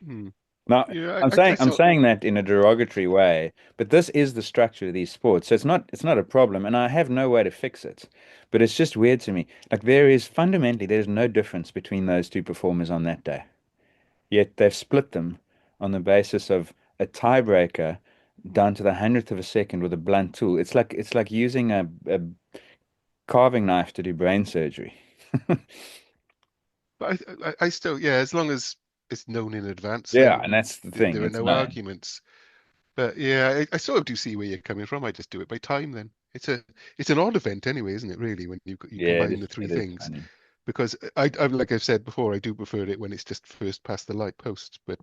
Hmm. Now, Yeah, I'm I, I saying I'm saw. saying that in a derogatory way, but this is the structure of these sports. So it's not a problem, and I have no way to fix it. But it's just weird to me. Like there's no difference between those two performers on that day. Yet they've split them on the basis of a tiebreaker down to the hundredth of a second with a blunt tool. It's like using a carving knife to do brain surgery. But I still, yeah, as long as it's known in advance, Yeah, then and that's the thing. there are It's no known. arguments. But yeah, I sort of do see where you're coming from. I just do it by time then. It's an odd event anyway, isn't it? Really, when you Yeah, it combine is. the three It is things. funny. Because I'm like I've said before, I do prefer it when it's just first past the light post. But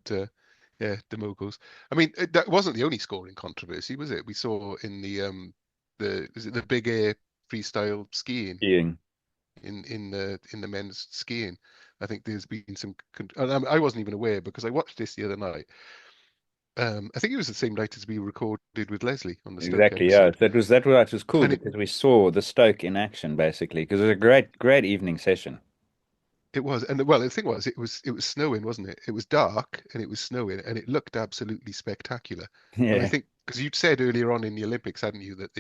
yeah, the moguls. I mean, that wasn't the only scoring controversy, was it? We saw in the is it the big air freestyle skiing Skiing. in the men's skiing. I think there's been some. And I wasn't even aware because I watched this the other night. I think it was the same night as we recorded with Leslie on the Stoke Exactly, yeah. episode, That was cool and it because we saw the Stoke in action basically because it was a great evening session. It was, and well, the thing was, it was snowing, wasn't it? It was dark and it was snowing, and it looked absolutely spectacular. And I Yeah. think because you'd said earlier on in the Olympics, hadn't you, that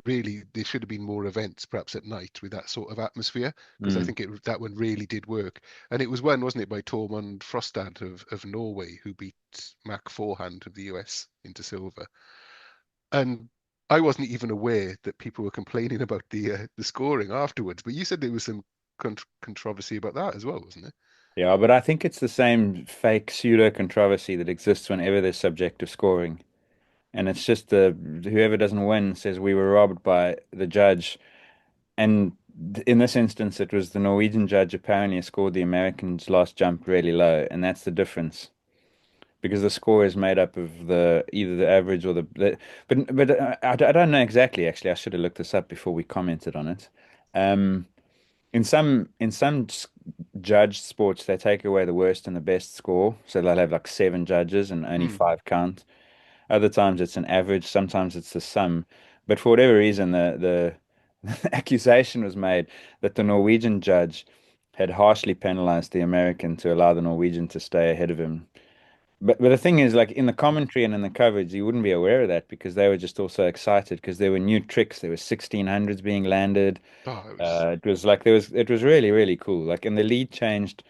really there should have been more events, perhaps at night, with that sort of atmosphere. Because I Mm. think that one really did work, and it was won, wasn't it, by Tormund Frostad of Norway, who beat Mac Forehand of the US into silver. And I wasn't even aware that people were complaining about the scoring afterwards. But you said there was some controversy about that as well, wasn't it? Yeah, but I think it's the same fake pseudo controversy that exists whenever there's subjective scoring. And it's just the whoever doesn't win says we were robbed by the judge. And in this instance, it was the Norwegian judge apparently scored the American's last jump really low, and that's the difference. because the score is made up of the either the average or I don't know exactly actually. I should have looked this up before we commented on it. Um, in some judged sports, they take away the worst and the best score, so they'll have like seven judges and only Hmm. five count. Other times it's an average, sometimes it's the sum. But for whatever reason, the accusation was made that the Norwegian judge had harshly penalized the American to allow the Norwegian to stay ahead of him. But the thing is, like in the commentary and in the coverage, you wouldn't be aware of that because they were just all so excited because there were new tricks. There were 1600s being landed. Oh, it was. It was like it was really, really cool. Like, and the lead changed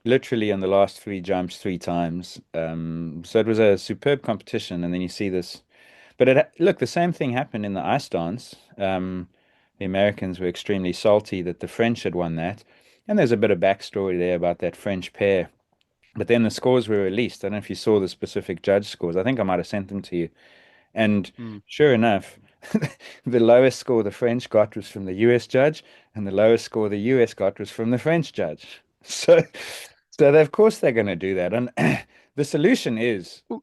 literally in the last three jumps three times. So it was a superb competition. And then you see this, but look, the same thing happened in the ice dance. The Americans were extremely salty that the French had won that. And there's a bit of backstory there about that French pair. But then the scores were released. I don't know if you saw the specific judge scores. I think I might have sent them to you. And Hmm. sure enough, the lowest score the French got was from the US judge, and the lowest score the US got was from the French judge. So, of course they're going to do that. And the solution is, Well,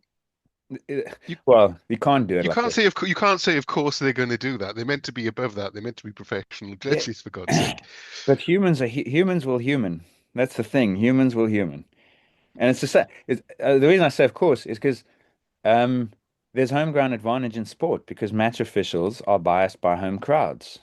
uh, you well, you can't do it you like can't this. say you can't say of course they're going to do that. They're meant to be above that. They're meant to be professional Yeah, judges for God's sake. but humans will human. That's the thing. Humans will human. And it's the same. The reason I say of course is because um, there's home ground advantage in sport because match officials are biased by home crowds.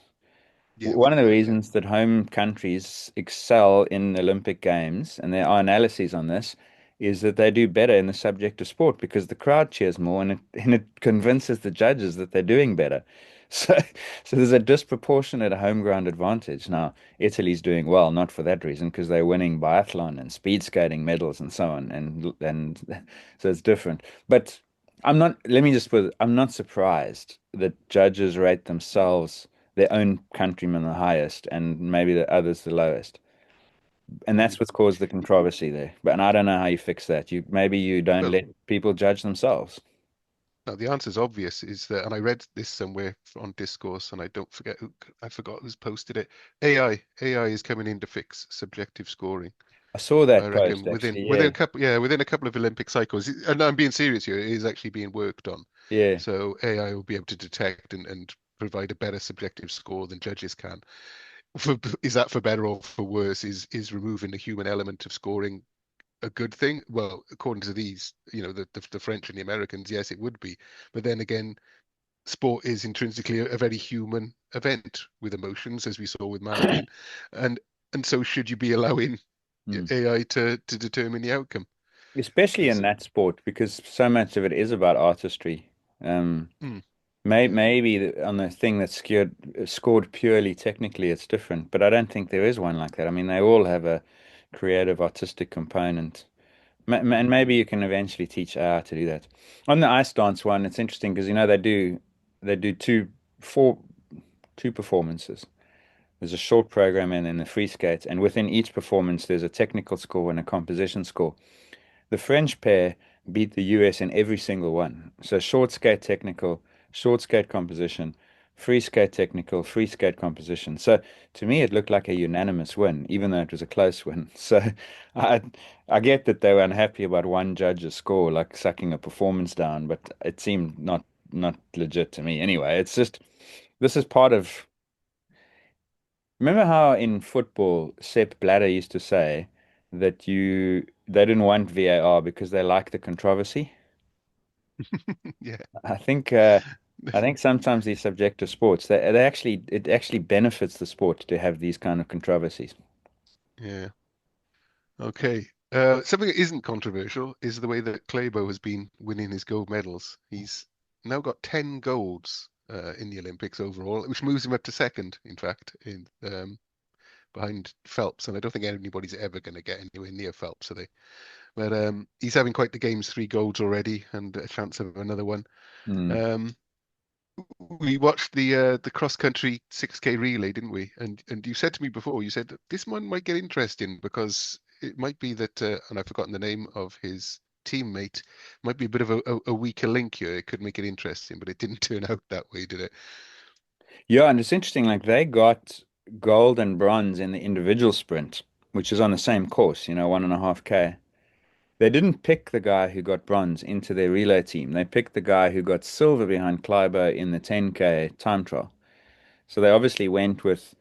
Yeah, we One of know the that. Yeah. reasons that home countries excel in Olympic Games, and there are analyses on this, is that they do better in the subject of sport because the crowd cheers more and it convinces the judges that they're doing better. So, there's a disproportionate home ground advantage. Now, Italy's doing well, not for that reason, because they're winning biathlon and speed skating medals and so on, and so it's different. But let me just put it, I'm not surprised that judges rate themselves their own countrymen the highest and maybe the others the lowest. And Hmm. that's what's caused the controversy there. But and I don't know how you fix that. Maybe you don't Well, let people judge themselves. now the answer is obvious. Is that, and I read this somewhere on Discourse, and I forgot who's posted it. AI is coming in to fix subjective scoring. I saw I that reckon post actually. Yeah. within a couple of Olympic cycles, and I'm being serious here, it is actually being worked on. Yeah. So AI will be able to detect and provide a better subjective score than judges can. Is that for better or for worse? Is removing the human element of scoring a good thing? Well, according to these, the French and the Americans, yes, it would be. But then again, sport is intrinsically a very human event with emotions, as we saw with Malinin, and so should you be allowing Hmm. AI to determine the outcome? Especially in Because that sport, because so much of it is about artistry. Um, yeah, maybe on the thing that's scored purely technically, it's different, but I don't think there is one like that. I mean, they all have a creative, artistic component. And mm, maybe you can eventually teach AI to do that. On the ice dance one, it's interesting because they do four two performances. There's a short program and then the free skate, and within each performance, there's a technical score and a composition score. The French pair beat the US in every single one. So short skate technical, short skate composition, free skate technical, free skate composition. So to me, it looked like a unanimous win, even though it was a close win. So I I get that they were unhappy about one judge's score, like sucking a performance down, but it seemed not legit to me. Anyway, it's just this is part of. Remember how in football, Sepp Blatter used to say that they didn't want VAR because they like the controversy? yeah, I think I think sometimes these subjective sports they actually it actually benefits the sport to have these kind of controversies. yeah. Okay. Something that isn't controversial is the way that Klaebo has been winning his gold medals. He's now got 10 golds in the Olympics overall, which moves him up to second, in fact, in behind Phelps. And I don't think anybody's ever going to get anywhere near Phelps, are they? But he's having quite the games, 3 golds already, and a chance of another one. Hmm. Um, we watched the cross country 6K relay, didn't we? And you said to me before, you said that this one might get interesting because it might be that, and I've forgotten the name of his teammate, might be a bit of a weaker link here. It could make it interesting, but it didn't turn out that way, did it? Yeah, and it's interesting, like they got gold and bronze in the individual sprint, which is on the same course, 1.5K. They didn't pick the guy who got bronze into their relay team. They picked the guy who got silver behind Klaebo in the 10K time trial. So they obviously went with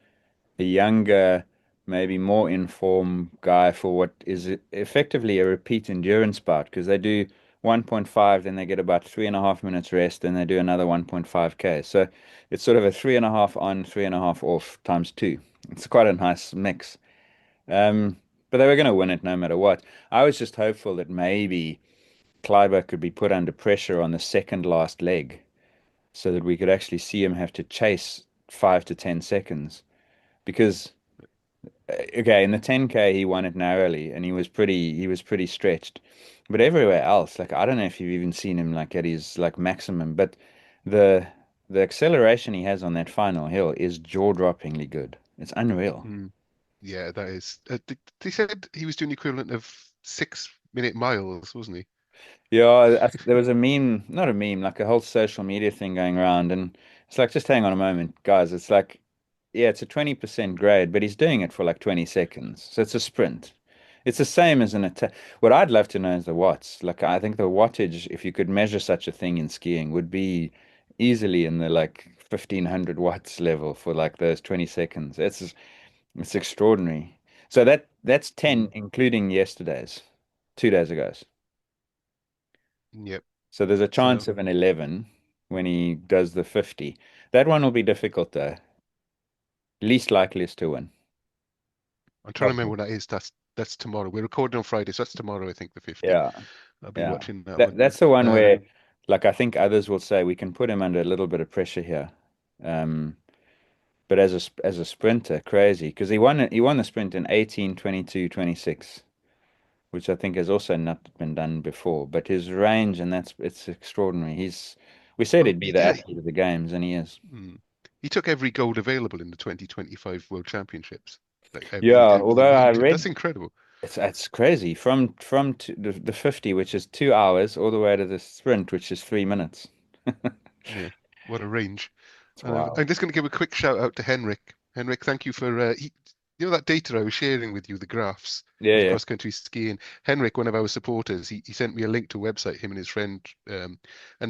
a younger, maybe more informed guy for what is effectively a repeat endurance bout because they do 1.5, then they get about 3.5 minutes rest, then they do another 1.5K. So it's sort of a 3.5 on, 3.5 off times two. It's quite a nice mix. Um, but they were going to win it no matter what. I was just hopeful that maybe Kleiber could be put under pressure on the second last leg so that we could actually see him have to chase 5 to 10 seconds. Because okay, in the 10K he won it narrowly and he was pretty stretched. But everywhere else, like I don't know if you've even seen him like at his like maximum, but the the acceleration he has on that final hill is jaw-droppingly good. It's unreal. Mm. Yeah, that is. They said he was doing the equivalent of 6 minute miles, wasn't he? Yeah, there was a meme, not a meme, like a whole social media thing going around, and it's like, just hang on a moment, guys. It's like, yeah, it's a 20% grade, but he's doing it for like 20 seconds. So it's a sprint. It's the same as an attack. What I'd love to know is the watts. Like, I think the wattage, if you could measure such a thing in skiing, would be easily in the like 1500 watts level for like those 20 seconds. It's extraordinary. So that's 10, Mm. including yesterday's, 2 days ago. Yep. So there's a chance So of an 11 when he does the 50. That one will be difficult though. Least likeliest to win. I'm trying to remember Probably. when that is. That's tomorrow. We're recording on Friday, so that's tomorrow, I think, the 50. Yeah. I'll be Yeah. watching that That one. that's the one Um, where like I think others will say we can put him under a little bit of pressure here. But as a sprinter, crazy because he won the sprint in 18, 22, 26, which I think has also not been done before. But his range and it's extraordinary. We said well, he'd be he the did. athlete of the games, and he is. Mm. He took every gold available in the 2025 World Championships. Like Yeah, everything although I he took. read That's incredible. it's crazy from the 50, which is 2 hours, all the way to the sprint, which is 3 minutes. Yeah, what a range. It's And wild. I'm just going to give a quick shout out to Henrik. Henrik, thank you for you know that data I was sharing with you, the graphs Yeah, of yeah, cross-country skiing. Henrik, one of our supporters, he sent me a link to a website, him and his friend, and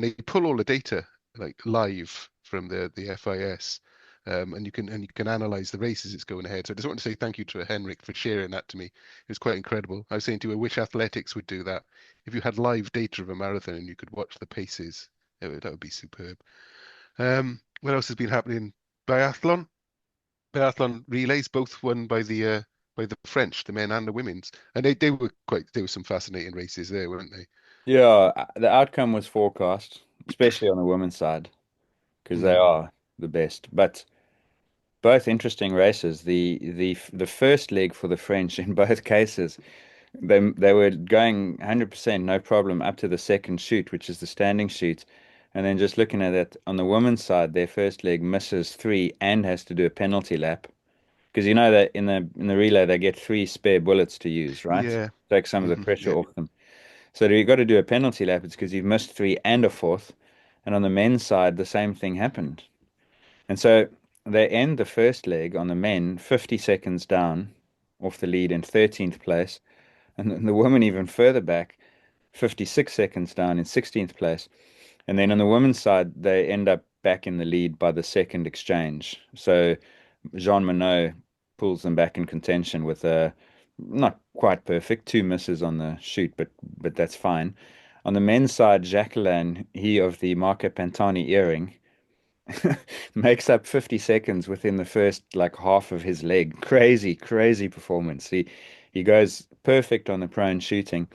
they pull all the data like live from the FIS. And you can analyze the races it's going ahead. So I just want to say thank you to Henrik for sharing that to me. It was quite incredible. I was saying to you, I wish athletics would do that. If you had live data of a marathon and you could watch the paces, that would be superb. What else has been happening? Biathlon, biathlon relays, both won by the French, the men and the women's, and they were some fascinating races there, weren't they? yeah. The outcome was forecast, especially on the women's side, because they Mm, are the best. But both interesting races. The first leg for the French in both cases, they were going 100% no problem up to the second shoot, which is the standing shoot. And then just looking at it on the women's side, their first leg misses three and has to do a penalty lap. Because you know that in the relay they get three spare bullets to use, right? yeah, Take some of the pressure yeah. off them. So you've got to do a penalty lap. It's because you've missed three and a fourth. And on the men's side, the same thing happened. And so they end the first leg on the men 50 seconds down off the lead in 13th place. And then the women even further back, 56 seconds down in 16th place. And then on the women's side, they end up back in the lead by the second exchange. So Jean Monod pulls them back in contention with a not quite perfect, two misses on the shoot, but that's fine. On the men's side, Jacqueline, he of the Marco Pantani earring, makes up 50 seconds within the first like half of his leg. Crazy, crazy performance. He goes perfect on the prone shooting,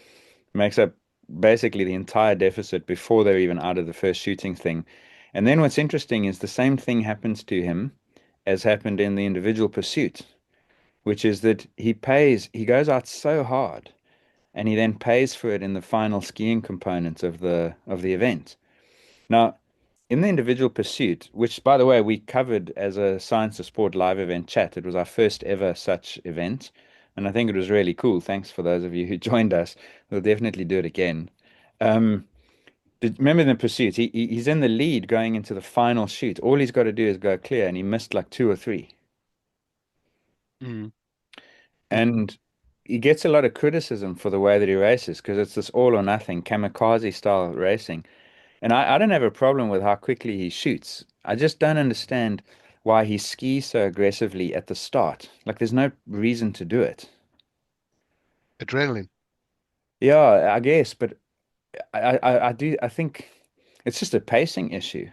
makes up basically the entire deficit before they're even out of the first shooting thing. And then what's interesting is the same thing happens to him as happened in the individual pursuit, which is that he goes out so hard and he then pays for it in the final skiing component of the event. Now, in the individual pursuit, which by the way we covered as a Science of Sport live event chat, it was our first ever such event, and I think it was really cool. Thanks for those of you who joined us. We'll definitely do it again. Um, remember in the pursuit, he's in the lead going into the final shoot. All he's got to do is go clear, and he missed like two or three. Mm. Did And he gets a lot of criticism for the way that he races because it's this all or nothing kamikaze style racing. And I don't have a problem with how quickly he shoots. I just don't understand why he skis so aggressively at the start. Like there's no reason to do it. Adrenaline. Yeah, I guess, but I think it's just a pacing issue.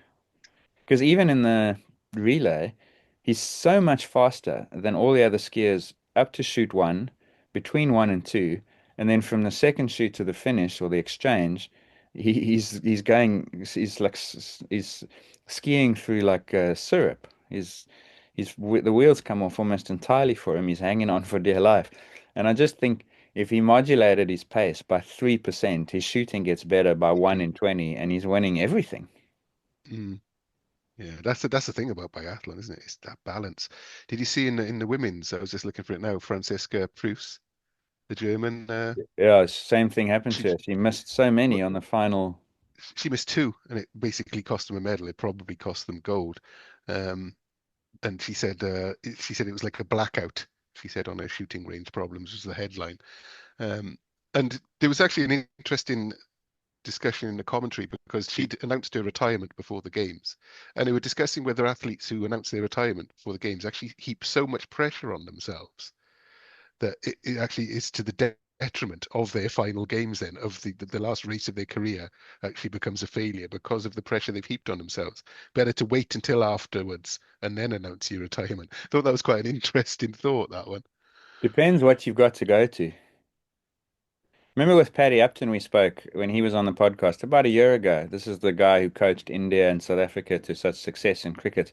Because even in the relay, he's so much faster than all the other skiers up to shoot one, between one and two, and then from the second shoot to the finish or the exchange, he's going he's skiing through like syrup. The wheels come off almost entirely for him. He's hanging on for dear life, and I just think if he modulated his pace by 3%, his shooting gets better by one Mm, in 20, and he's winning everything. mm. Yeah, that's the thing about biathlon, isn't it? It's that balance. Did you see in the women's? I was just looking for it now. Franziska Prus, the German. Yeah, same thing happened She to her. She missed so well, many on the final. she missed two, and it basically cost them a medal. It probably cost them gold. Um, and she said it was like a blackout. She said on her shooting range problems was the headline. Um, and there was actually an interesting discussion in the commentary because she'd announced her retirement before the games, and they were discussing whether athletes who announce their retirement before the games actually heap so much pressure on themselves that it actually is to the detriment of their final games. Then of the last race of their career actually becomes a failure because of the pressure they've heaped on themselves. Better to wait until afterwards and then announce your retirement. Thought that was quite an interesting thought, that one. Depends what you've got to go to. Remember with Paddy Upton, we spoke when he was on the podcast about a year ago. This is the guy who coached India and South Africa to such success in cricket.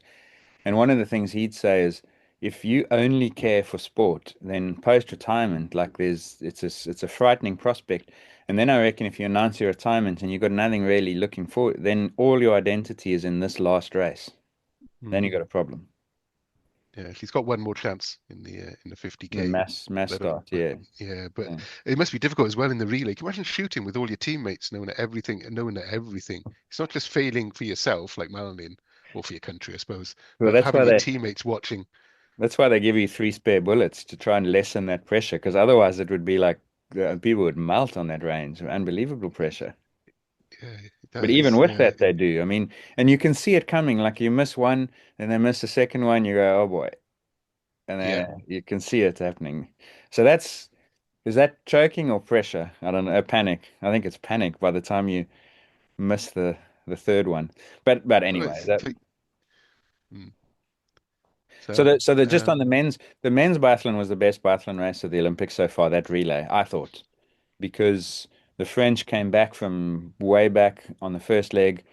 And one of the things he'd say is, if you only care for sport, then post-retirement, like it's a frightening prospect. And then I reckon if you announce your retirement and you've got nothing really looking forward, then all your identity is in this last race. Then you Hmm. got a problem. Yeah, she's got one more chance in the The 50K. mass But start, yeah. yeah, but Yeah. it must be difficult as well in the relay. Can you imagine shooting with all your teammates knowing that everything and knowing that everything? It's not just failing for yourself, like Malinin, or for your country, I suppose, Well, but having your teammates watching. that's why they give you three spare bullets to try and lessen that pressure, because otherwise it would be like people would melt on that range. Unbelievable pressure. Yeah, But that even is. with that, they do. I mean, and you can see it coming. Like you miss one, and then miss the second one, you go, oh boy, and Yeah. then you can see it happening. So is that choking or pressure? I don't know. Panic. I think it's panic by the time you miss the third one. But Oh, anyway, it's that like, mm. so So, the just on the men's biathlon was the best biathlon race of the Olympics so far. That relay, I thought, because the French came back from way back on the first leg.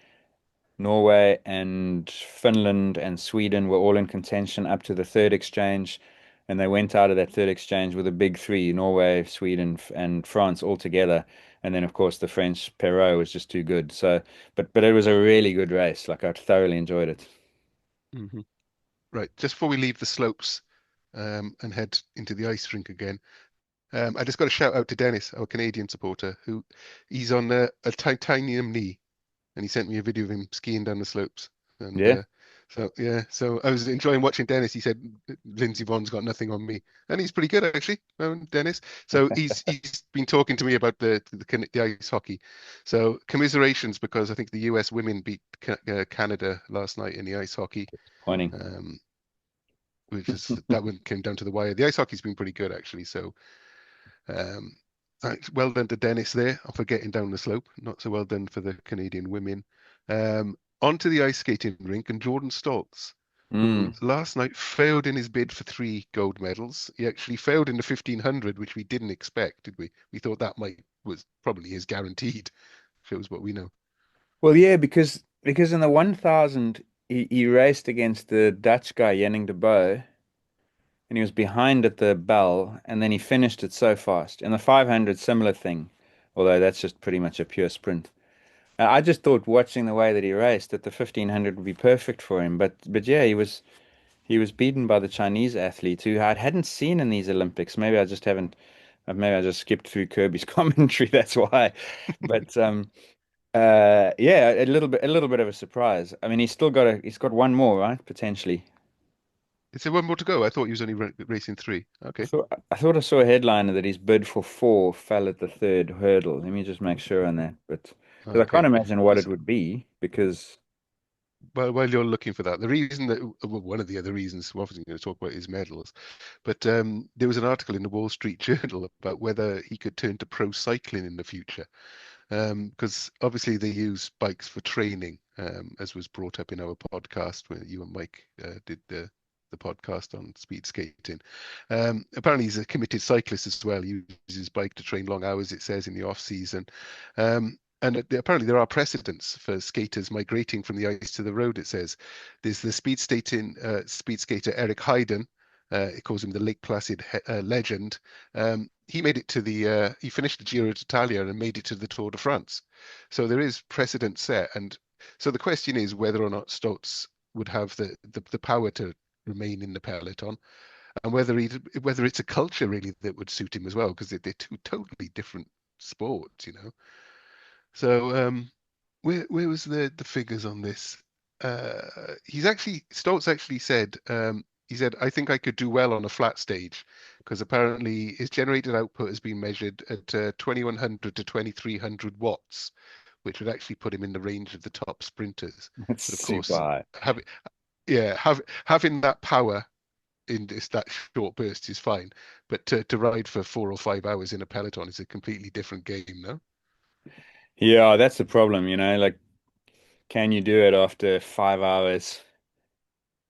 Norway and Finland and Sweden were all in contention up to the third exchange, and they went out of that third exchange with a big three: Norway, Sweden, and France all together. And then, of course, the French Perot was just too good. So, but it was a really good race. Like I thoroughly enjoyed it. mhm. Right. Just before we leave the slopes and head into the ice rink again, I just got a shout out to Dennis, our Canadian supporter, who he's on a titanium knee, and he sent me a video of him skiing down the slopes. And Yeah. so yeah, so I was enjoying watching Dennis. He said Lindsey Vonn's got nothing on me, and he's pretty good actually, Dennis. So he's been talking to me about the ice hockey. So commiserations because I think the U.S. women beat Canada last night in the ice hockey. Pointing. Um, which is that one came down to the wire. The ice hockey's been pretty good actually. So um, thanks, well done to Dennis there for getting down the slope. Not so well done for the Canadian women. Onto the ice skating rink and Jordan Stolz, who Mm. last night failed in his bid for three gold medals. He actually failed in the 1500, which we didn't expect, did we? We thought that might was probably his guaranteed. Shows what we know. Well, yeah, because in the 1,000 he raced against the Dutch guy Jenning de Boer, and he was behind at the bell, and then he finished it so fast. In the 500, similar thing, although that's just pretty much a pure sprint. I just thought watching the way that he raced that the 1500 would be perfect for him, but yeah, he was beaten by the Chinese athlete who I hadn't seen in these Olympics. Maybe I just haven't. Maybe I just skipped through Kirby's commentary. That's why. But yeah, a little bit of a surprise. I mean, he's got one more, right? Potentially. Is there one more to go? I thought he was only racing three. Okay. I thought I saw a headliner that his bid for four fell at the third hurdle. Let me just make sure on that. But because I can't Okay. imagine what it Because would be, because while you're looking for that, the reason that well, one of the other reasons we're obviously going to talk about is medals, but there was an article in the Wall Street Journal about whether he could turn to pro cycling in the future. Because obviously they use bikes for training, as was brought up in our podcast where you and Mike did the podcast on speed skating. Apparently, he's a committed cyclist as well. He uses his bike to train long hours, it says, in the off season. And apparently, there are precedents for skaters migrating from the ice to the road. It says there's the speed skater Eric Heiden. It calls him the Lake Placid legend. He made it to he finished the Giro d'Italia and made it to the Tour de France. So there is precedent set. And so the question is whether or not Stolz would have the power to remain in the peloton, and whether it's a culture really that would suit him as well, because they're two totally different sports, you know. So where was the figures on this? Stolz actually said he said I think I could do well on a flat stage because apparently his generated output has been measured at 2100 to 2300 watts, which would actually put him in the range of the top sprinters. it's But of super course, high. having that power in that short burst is fine, but to ride for 4 or 5 hours in a peloton is a completely different game, no? Yeah, that's the problem, like, can you do it after 5 hours?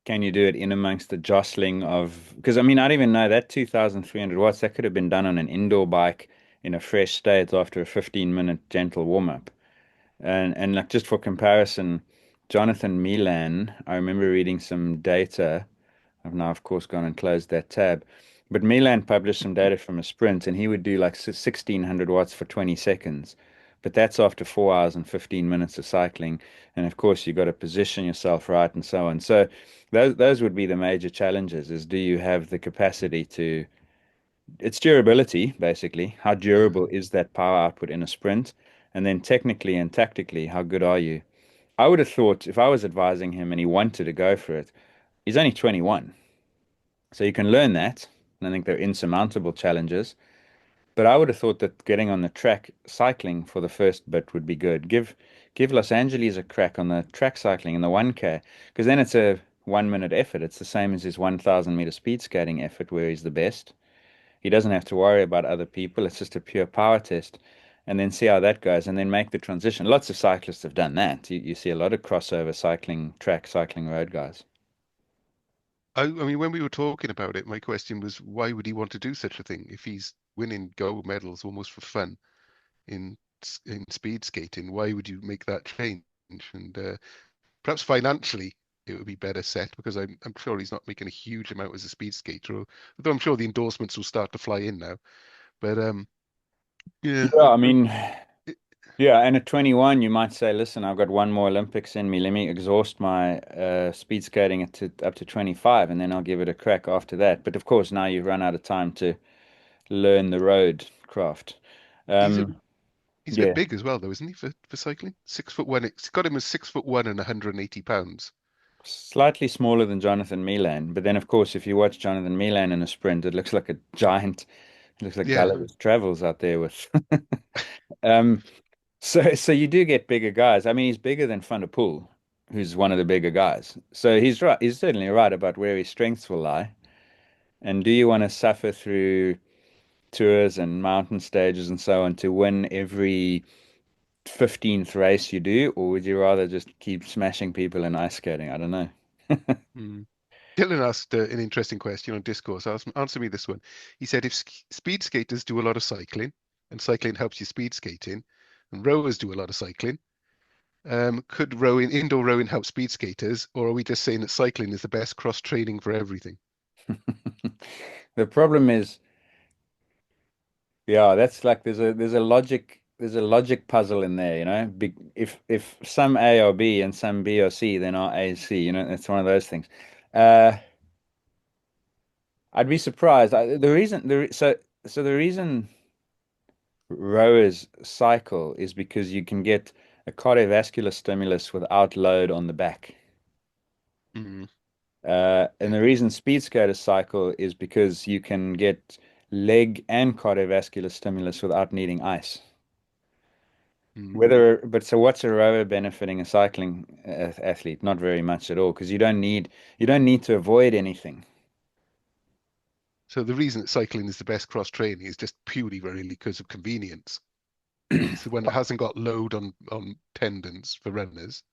Can you do it in amongst the jostling of, because I mean, I don't even know that 2,300 watts, that could have been done on an indoor bike in a fresh state after a 15-minute gentle warm-up. And like just for comparison, Jonathan Milan, I remember reading some data. I've now, of course, gone and closed that tab. But Milan published some data from a sprint, and he would do like 1600 watts for 20 seconds. But that's after 4 hours and 15 minutes of cycling. And of course, you've got to position yourself right and so on. So those would be the major challenges is do you have the capacity to, it's durability, basically. How Yeah. durable is that power output in a sprint? And then technically and tactically, how good are you? I would have thought if I was advising him and he wanted to go for it, he's only 21. So you can learn that. And I think they're insurmountable challenges. But I would have thought that getting on the track cycling for the first bit would be good. Give Los Angeles a crack on the track cycling in the 1K, because then it's a 1 minute effort. It's the same as his 1,000 meter speed skating effort where he's the best. He doesn't have to worry about other people. It's just a pure power test. And then see how that goes and then make the transition. Lots of cyclists have done that. You see a lot of crossover cycling, track cycling road guys. I mean, when we were talking about it, my question was, why would he want to do such a thing if he's winning gold medals almost for fun in in speed skating? Why would you make that change? And perhaps financially, it would be better set because I'm sure he's not making a huge amount as a speed skater, although I'm sure the endorsements will start to fly in now. But yeah, Yeah, I mean, it, yeah, and at 21, you might say, listen, I've got one more Olympics in me. Let me exhaust my speed skating up to 25, and then I'll give it a crack after that. But of course, now you've run out of time to learn the road craft. he's a Um, he's a bit yeah, big as well, though, isn't he, for cycling? 6'1". It's got him as 6'1" and 180 pounds. slightly smaller than Jonathan Milan. But then, of course, if you watch Jonathan Milan in a sprint, it looks like a giant. It looks like Yeah. Gulliver's Travels out there with. Um, so you do get bigger guys. I mean, he's bigger than Van der Poel, who's one of the bigger guys. So he's right. He's certainly right about where his strengths will lie. And do you want to suffer through tours and mountain stages and so on to win every 15th race you do, or would you rather just keep smashing people in ice skating? I don't know. Hmm. Dylan asked an interesting question on Discourse. Answer me this one. He said, if speed skaters do a lot of cycling, and cycling helps you speed skating, and rowers do a lot of cycling, could indoor rowing help speed skaters, or are we just saying that cycling is the best cross training for everything? The problem is, yeah, that's like there's a logic puzzle in there, If some A are B and some B are C, then are A is C, it's one of those things. Uh, I'd be surprised. The reason rowers cycle is because you can get a cardiovascular stimulus without load on the back. Mm. And the reason speed skaters cycle is because you can get leg and cardiovascular stimulus without needing ice. Mm. But so what's a rower benefiting a cycling athlete? Not very much at all, because you don't need to avoid anything. So the reason that cycling is the best cross training is just purely really because of convenience. It's the one that hasn't got load on tendons for runners.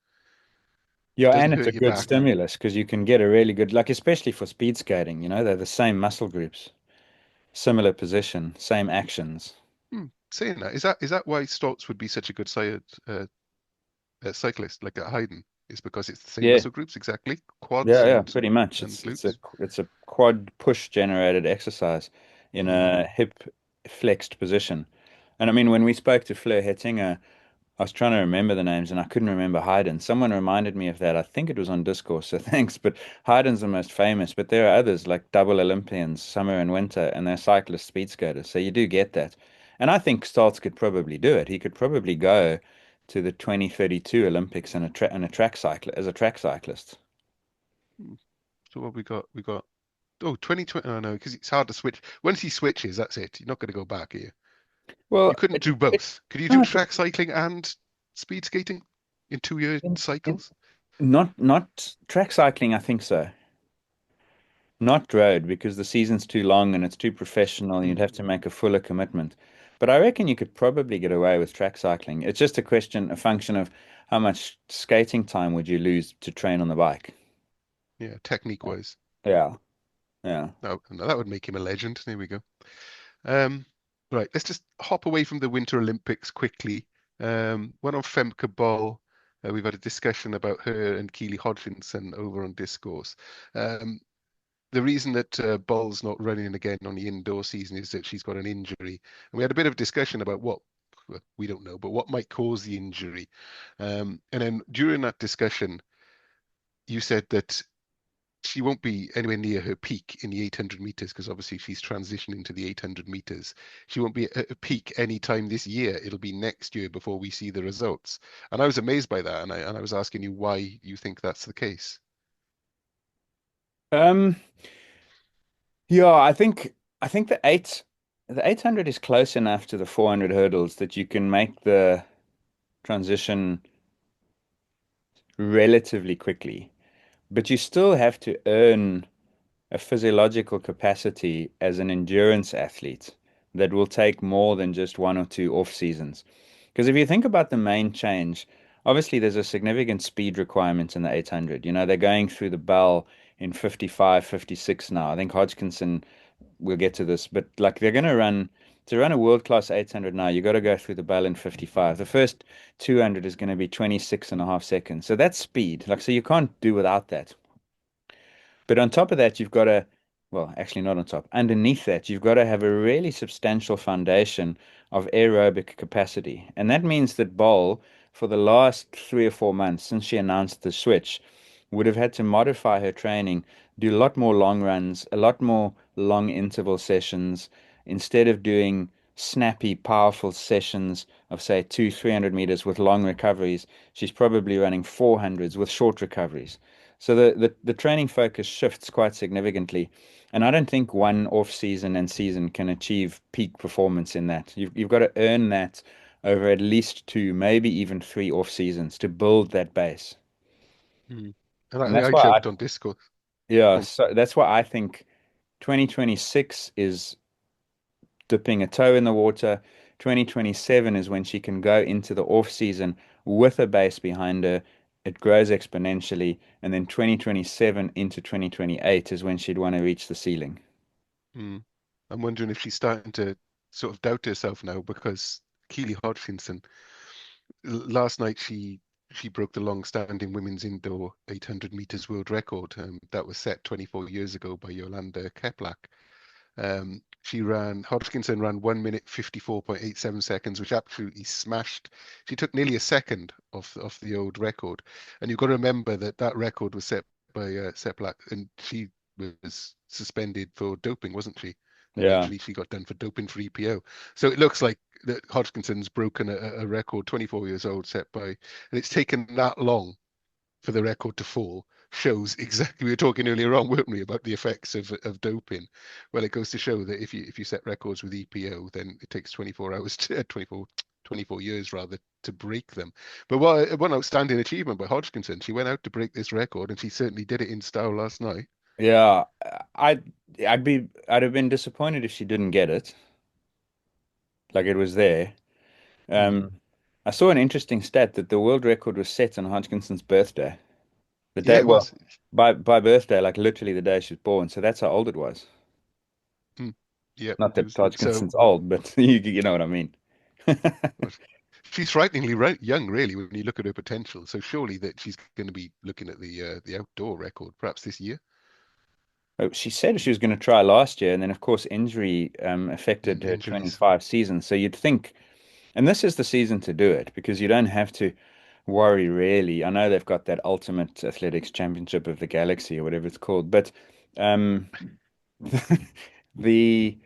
Yeah, and Doesn't it's a hurt your good back. stimulus because you can get a really good, like especially for speed skating, they're the same muscle groups, similar position, same actions. Saying that, is that why Stolz would be such a good cyclist, like at Hayden? Is because it's the same Yeah, muscle groups exactly, quads yeah, and pretty much. and It's glutes. a quad push generated exercise in Mm, a hip flexed position. And I mean, when we spoke to Fleur Hettinger, I was trying to remember the names and I couldn't remember Haydn. Someone reminded me of that. I think it was on Discourse, so thanks. But Haydn's the most famous, but there are others like double Olympians, summer and winter, and they're cyclist speed skaters. So you do get that. And I think Stolz could probably do it. He could probably go to the 2032 Olympics in a track cycle as a track cyclist. mm. So what we got? We got 2020. Oh no, because it's hard to switch. Once he switches, that's it. You're not going to go back here. Well, You couldn't do both. Could you do no, track cycling and speed skating in 2 year it- cycles? not track cycling, I think so. Not road because the season's too long and it's too professional and you'd Mm, have to make a fuller commitment. But I reckon you could probably get away with track cycling. It's just a function of how much skating time would you lose to train on the bike. yeah, technique wise. Yeah, yeah. No, that would make him a legend. There we go. Um, right, let's just hop away from the Winter Olympics quickly. One on Femke Bol. We've had a discussion about her and Keely Hodgkinson over on Discourse. Um, the reason that Bol's not running again on the indoor season is that she's got an injury. And we had a bit of discussion about well, we don't know, but what might cause the injury. And then during that discussion, you said that she won't be anywhere near her peak in the 800 meters because obviously she's transitioning to the 800 meters. She won't be at a peak anytime this year. It'll be next year before we see the results. And I was amazed by that. And I was asking you why you think that's the case. Um, yeah, I think the 800 is close enough to the 400 hurdles that you can make the transition relatively quickly, but you still have to earn a physiological capacity as an endurance athlete that will take more than just one or two off seasons. Because if you think about the main change, obviously there's a significant speed requirement in the 800. They're going through the bell in 55, 56 now. I think Hodgkinson, we'll get to this, but like they're going to run a world-class 800 now, you got to go through the bell in 55. The first 200 is going to be 26 and a half seconds. So that's speed. Like, so you can't do without that. But on top of that, you've got to, well, actually not on top, underneath that, you've got to have a really substantial foundation of aerobic capacity. And that means that Bowl, for the last 3 or 4 months since she announced the switch, would have had to modify her training, do a lot more long runs, a lot more long interval sessions, instead of doing snappy, powerful sessions of, say, 300 meters with long recoveries. She's probably running 400s with short recoveries. So the training focus shifts quite significantly. And I don't think one off season and season can achieve peak performance in that. You've got to earn that over at least two, maybe even three off seasons to build that base. Mm. And And I that's why I, joked on Discord. yeah, Oh, so that's why I think 2026 is dipping a toe in the water. 2027 is when she can go into the off season with a base behind her. It grows exponentially. And then 2027 into 2028 is when she'd want to reach the ceiling. mm. I'm wondering if she's starting to sort of doubt herself now because Keely Hodgkinson, last night she broke the long-standing women's indoor 800 meters world record that was set 24 years ago by Yolanda Keplak. Hodgkinson ran 1 minute 54.87 seconds, which absolutely smashed. She took nearly a second off the old record. And you've got to remember that that record was set by Seplak, and she was suspended for doping, wasn't she? Yeah. Eventually, she got done for doping for EPO. So it looks like that Hodgkinson's broken a record, 24 years old, set by, and it's taken that long for the record to fall. shows exactly. We were talking earlier on, weren't we, about the effects of doping? Well, it goes to show that if you set records with EPO, then it takes 24 hours to 24 years rather to break them. But what one outstanding achievement by Hodgkinson. She went out to break this record, and she certainly did it in style last night. Yeah, I'd have been disappointed if she didn't get it. Like it was there. Mm. I saw an interesting stat that the world record was set on Hodgkinson's birthday. The Yeah, day, it well, was. by birthday, like literally the day she was born. So that's how old it was. Mm. Yeah, Not it that was. So Hodgkinson's old, but you know what I mean. well, she's frighteningly young, really, when you look at her potential. So surely that she's going to be looking at the outdoor record, perhaps this year. She said she was going to try last year, and then of course injury affected her Injuries. 25 season. So you'd think, and this is the season to do it because you don't have to worry really. I know they've got that Ultimate Athletics Championship of the Galaxy or whatever it's called, but um, the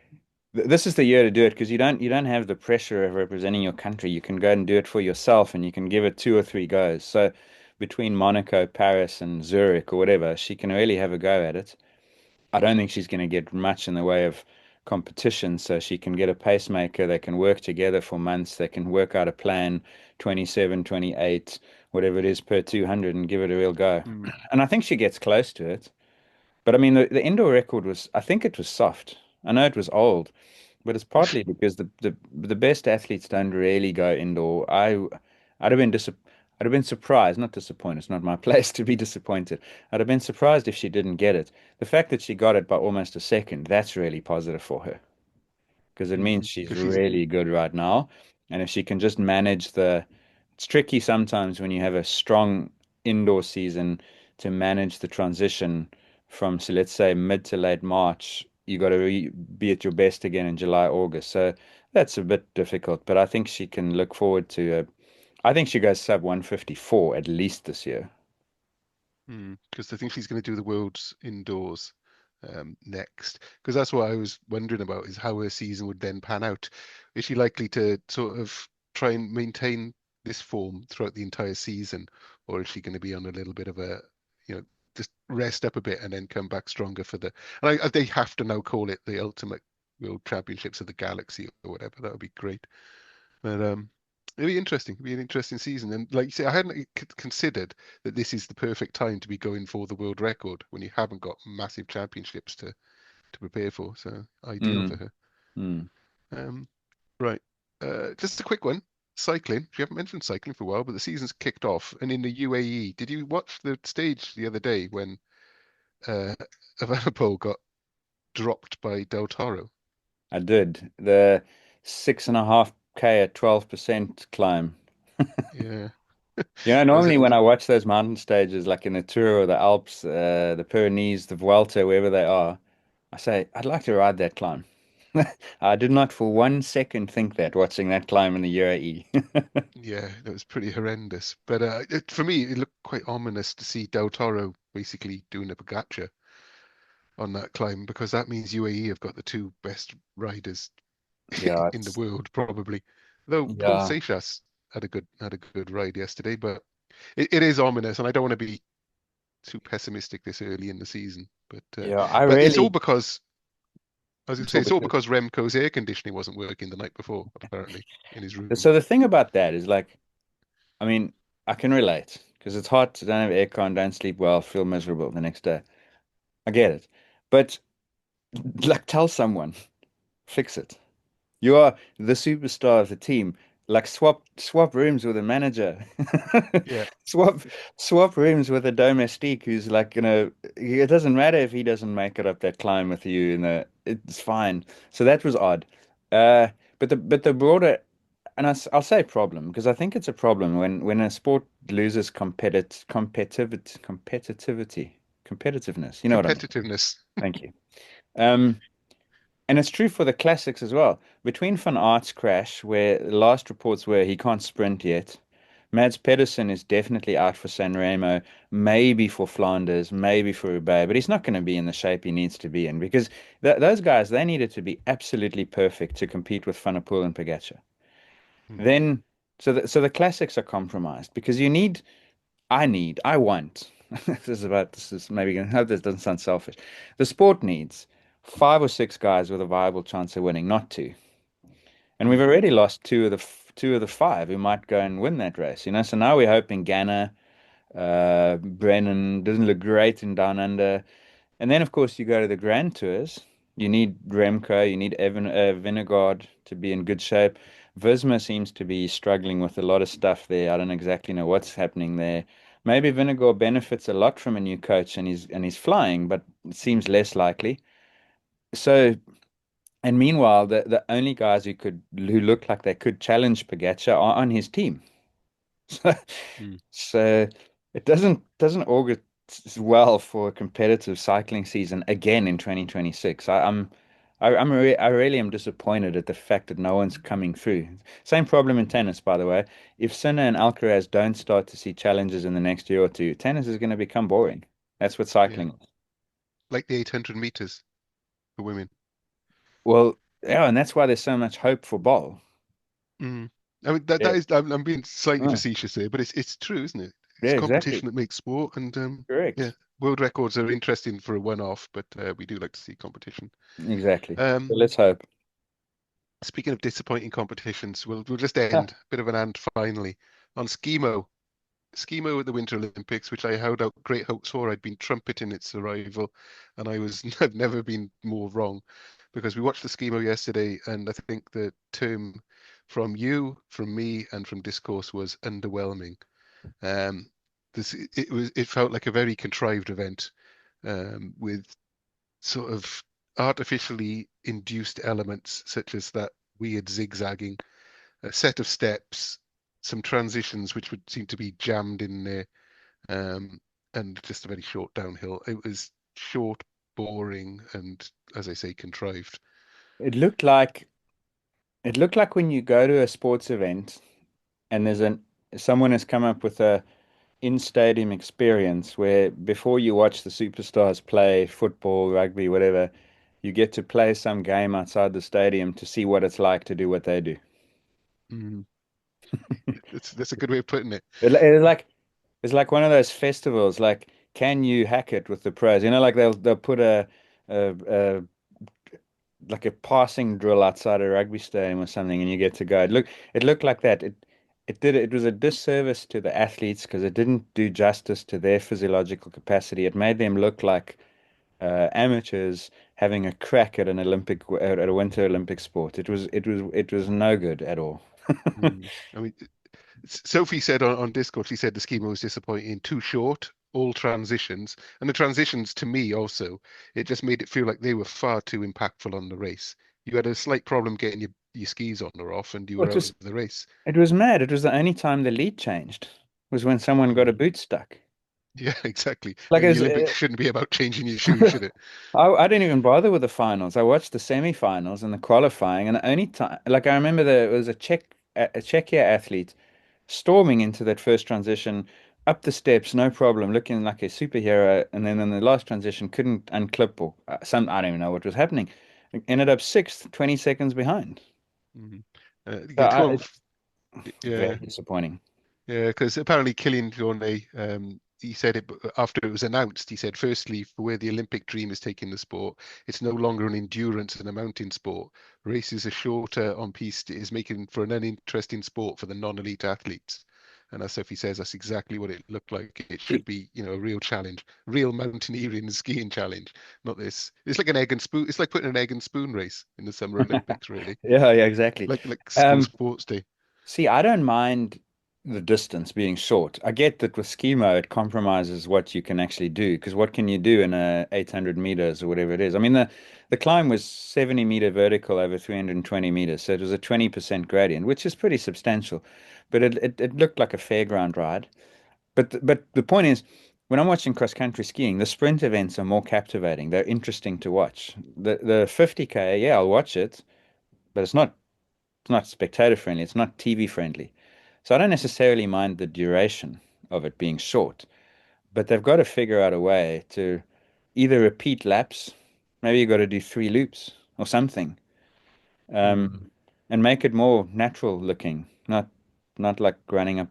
this is the year to do it because you don't have the pressure of representing your country. You can go and do it for yourself, and you can give it two or three goes. So between Monaco, Paris, and Zurich or whatever, she can really have a go at it. I don't think she's going to get much in the way of competition, so she can get a pacemaker. They can work together for months. They can work out a plan, 27, 28, whatever it is per 200, and give it a real go. Mm. And I think she gets close to it. But I mean, the indoor record was, I think it was soft. I know it was old, but it's partly because the best athletes don't really go indoor. I'd have been I'd have been surprised, not disappointed. It's not my place to be disappointed. I'd have been surprised if she didn't get it. The fact that she got it by almost a second, that's really positive for her because it means she's Because she's really good right now. And if she can just manage it's tricky sometimes when you have a strong indoor season to manage the transition from, so let's say mid to late March, you got to be at your best again in July, August. So that's a bit difficult, but I think she can look forward to, I think she goes sub 154 at least this year. because I think she's going to do the worlds indoors next. Because that's what I was wondering about is how her season would then pan out. Is she likely to sort of try and maintain this form throughout the entire season, or is she going to be on a little bit of a, you know, just rest up a bit and then come back stronger for the? And they have to now call it the Ultimate World Championships of the Galaxy or whatever. That would be great. But it'll be interesting. It'll be an interesting season. And like you say, I hadn't considered that this is the perfect time to be going for the world record when you haven't got massive championships to prepare for. So ideal for Mm, her. mm. Um, right. Just a quick one. Cycling. We haven't mentioned cycling for a while, but the season's kicked off. And in the UAE, did you watch the stage the other day when uh, Evenepoel got dropped by Del Toro? I did. The 6.5K at 12% climb. Yeah. You know, Was normally it? when I watch those mountain stages, like in the Tour or the Alps, the Pyrenees, the Vuelta, wherever they are, I say, I'd like to ride that climb. I did not for 1 second think that watching that climb in the UAE. Yeah, it was pretty horrendous. But for me, it looked quite ominous to see Del Toro basically doing a Pogacar on that climb because that means UAE have got the two best riders Yeah, in the world, probably. Though Paul yeah, Seychelles had a good ride yesterday, but it is ominous, and I don't want to be too pessimistic this early in the season. yeah. I But it's all really, because I was going to it's say all it's all because. because Remco's air conditioning wasn't working the night before, apparently, in his room. So the thing about that is like, I mean, I can relate because it's hot, don't have aircon, don't sleep well, feel miserable the next day. I get it. But like, tell someone, fix it. You are the superstar of the team. Like swap rooms with a manager. Yeah. Swap swap rooms with a domestique who's like, it doesn't matter if he doesn't make it up that climb with you it's fine. So that was odd. Uh but the broader and I'll say problem because I think it's a problem when a sport loses competitiveness. You know what I mean? Competitiveness. Thank you. Um and it's true for the classics as well. Between Van Aert's crash, where the last reports were he can't sprint yet, Mads Pedersen is definitely out for San Remo, maybe for Flanders, maybe for Roubaix, but he's not going to be in the shape he needs to be in because those guys, they needed to be absolutely perfect to compete with Van der Poel and Pogacar. Hmm. Then, so the classics are compromised because I want This is maybe going to hope this doesn't sound selfish. The sport needs five or six guys with a viable chance of winning, not two. And we've Mm, already lost two of the five who might go and win that race, you know. So now we're hoping Ganna, Brennan doesn't look great in Down Under. And then, of course, you go to the Grand Tours. You need Remco, you need Vingegaard to be in good shape. Visma seems to be struggling with a lot of stuff there. I don't exactly know what's happening there. Maybe Vingegaard benefits a lot from a new coach and he's flying, but it seems less likely. So, and meanwhile, the only guys who look like they could challenge Pogačar are on his team. So, mm. so it doesn't augur well for a competitive cycling season again in 2026. I really am disappointed at the fact that no one's coming through. Same problem in tennis, by the way. If Sinner and Alcaraz don't start to see challenges in the next year or two, tennis is going to become boring. That's what Yeah, cycling is. like the 800 meters for women. Well, yeah, and that's why there's so much hope for Bol. Mm. I mean that Yeah. that is I'm being slightly Oh, facetious there, but it's true, isn't it? yeah, It's exactly. competition that makes sport, and yeah, Correct. world records are interesting for a one-off, but we do like to see competition. Exactly. So Um, let's hope. Speaking of disappointing competitions, we'll just Huh. end bit of an and finally on Skimo at the Winter Olympics, which I held out great hopes for. I'd been trumpeting its arrival, and I've never been more wrong because we watched the Skimo yesterday, and I think the term from you, from me, and from discourse was underwhelming. Um, it felt like a very contrived event with sort of artificially induced elements such as that weird zigzagging, a set of steps, some transitions which would seem to be jammed in there, um, and just a very short downhill. It was short, boring, and as I say, contrived. It looked like it looked like when you go to a sports event and someone has come up with a in-stadium experience where before you watch the superstars play football, rugby, whatever, you get to play some game outside the stadium to see what it's like to do what they do. Mm, that's a good way of putting it. It's like one of those festivals. Like, can you hack it with the pros? You know, like they'll put a like a passing drill outside a rugby stadium or something, and you get to go. It looked like that. It was a disservice to the athletes because it didn't do justice to their physiological capacity. It made them look like amateurs having a crack at an at a Winter Olympic sport. It was no good at all. Mm. I mean, Sophie said on Discord, she said the schema was disappointing, too short, all transitions. And the transitions to me also, it just made it feel like they were far too impactful on the race. You had a slight problem getting your skis on or off, and you Well, were out of the race. it was mad. It was the only time the lead changed was when someone got a Mm. boot stuck. Yeah, exactly. Like And it the was, Olympics shouldn't be about changing your shoes, should it? I didn't even bother with the finals. I watched the semi-finals and the qualifying, and the only time, like I remember there was a Czechia athlete storming into that first transition up the steps, no problem, looking like a superhero, and then in the last transition couldn't unclip or I don't even know what was happening. Ended up sixth, 20 seconds behind. Mm. So You come on, it's yeah. very disappointing. Yeah, because apparently Killian Jornet, he said it after it was announced. He said, firstly, for where the Olympic dream is taking the sport, it's no longer an endurance and a mountain sport. Races are shorter on piste. It is making for an uninteresting sport for the non-elite athletes. And as Sophie says, that's exactly what it looked like. It See, should be, a real challenge, real mountaineering and skiing challenge, not this. It's like an egg and spoon. It's like putting an egg and spoon race in the Summer Olympics, really, yeah, exactly. like school Um, sports day. See, I don't mind the distance being short. I get that with skimo, it compromises what you can actually do. Because what can you do in a 800 meters or whatever it is? I mean, the climb was 70-meter vertical over 320 meters, so it was a 20% gradient, which is pretty substantial. But it looked like a fairground ride. But the point is, when I'm watching cross country skiing, the sprint events are more captivating. They're interesting to watch. The 50K, yeah, I'll watch it, but it's not spectator friendly. It's not TV friendly. So I don't necessarily mind the duration of it being short, but they've got to figure out a way to either repeat laps, maybe you got to do three loops or something, Mm. um, and make it more natural looking, not like running up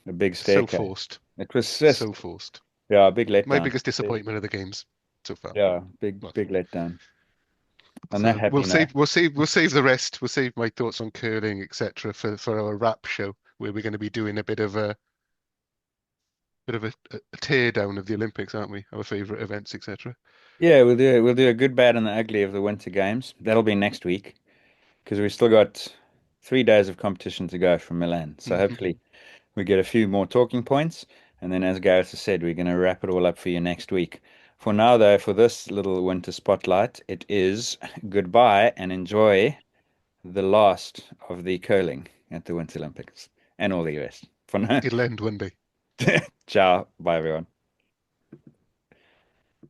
a big So staircase. forced. It was just So forced. Yeah, big My letdown. biggest disappointment of the games so far. Yeah, big Well, big letdown. On that so happy note, we'll save the rest. We'll save my thoughts on curling, etc., for our wrap show where we're going to be doing a bit of a tear down of the Olympics, aren't we? Our favorite events, etc. yeah, we'll do a good, bad, and the ugly of the Winter Games. That'll be next week because we've still got 3 days of competition to go from Milan. So Hmm. hopefully we get a few more talking points, and then as Gareth has said, we're going to wrap it all up for you next week. For now, though, for this little winter spotlight, it is goodbye and enjoy the last of the curling at the Winter Olympics and all the rest. For now, It'll end one day. ciao, bye everyone.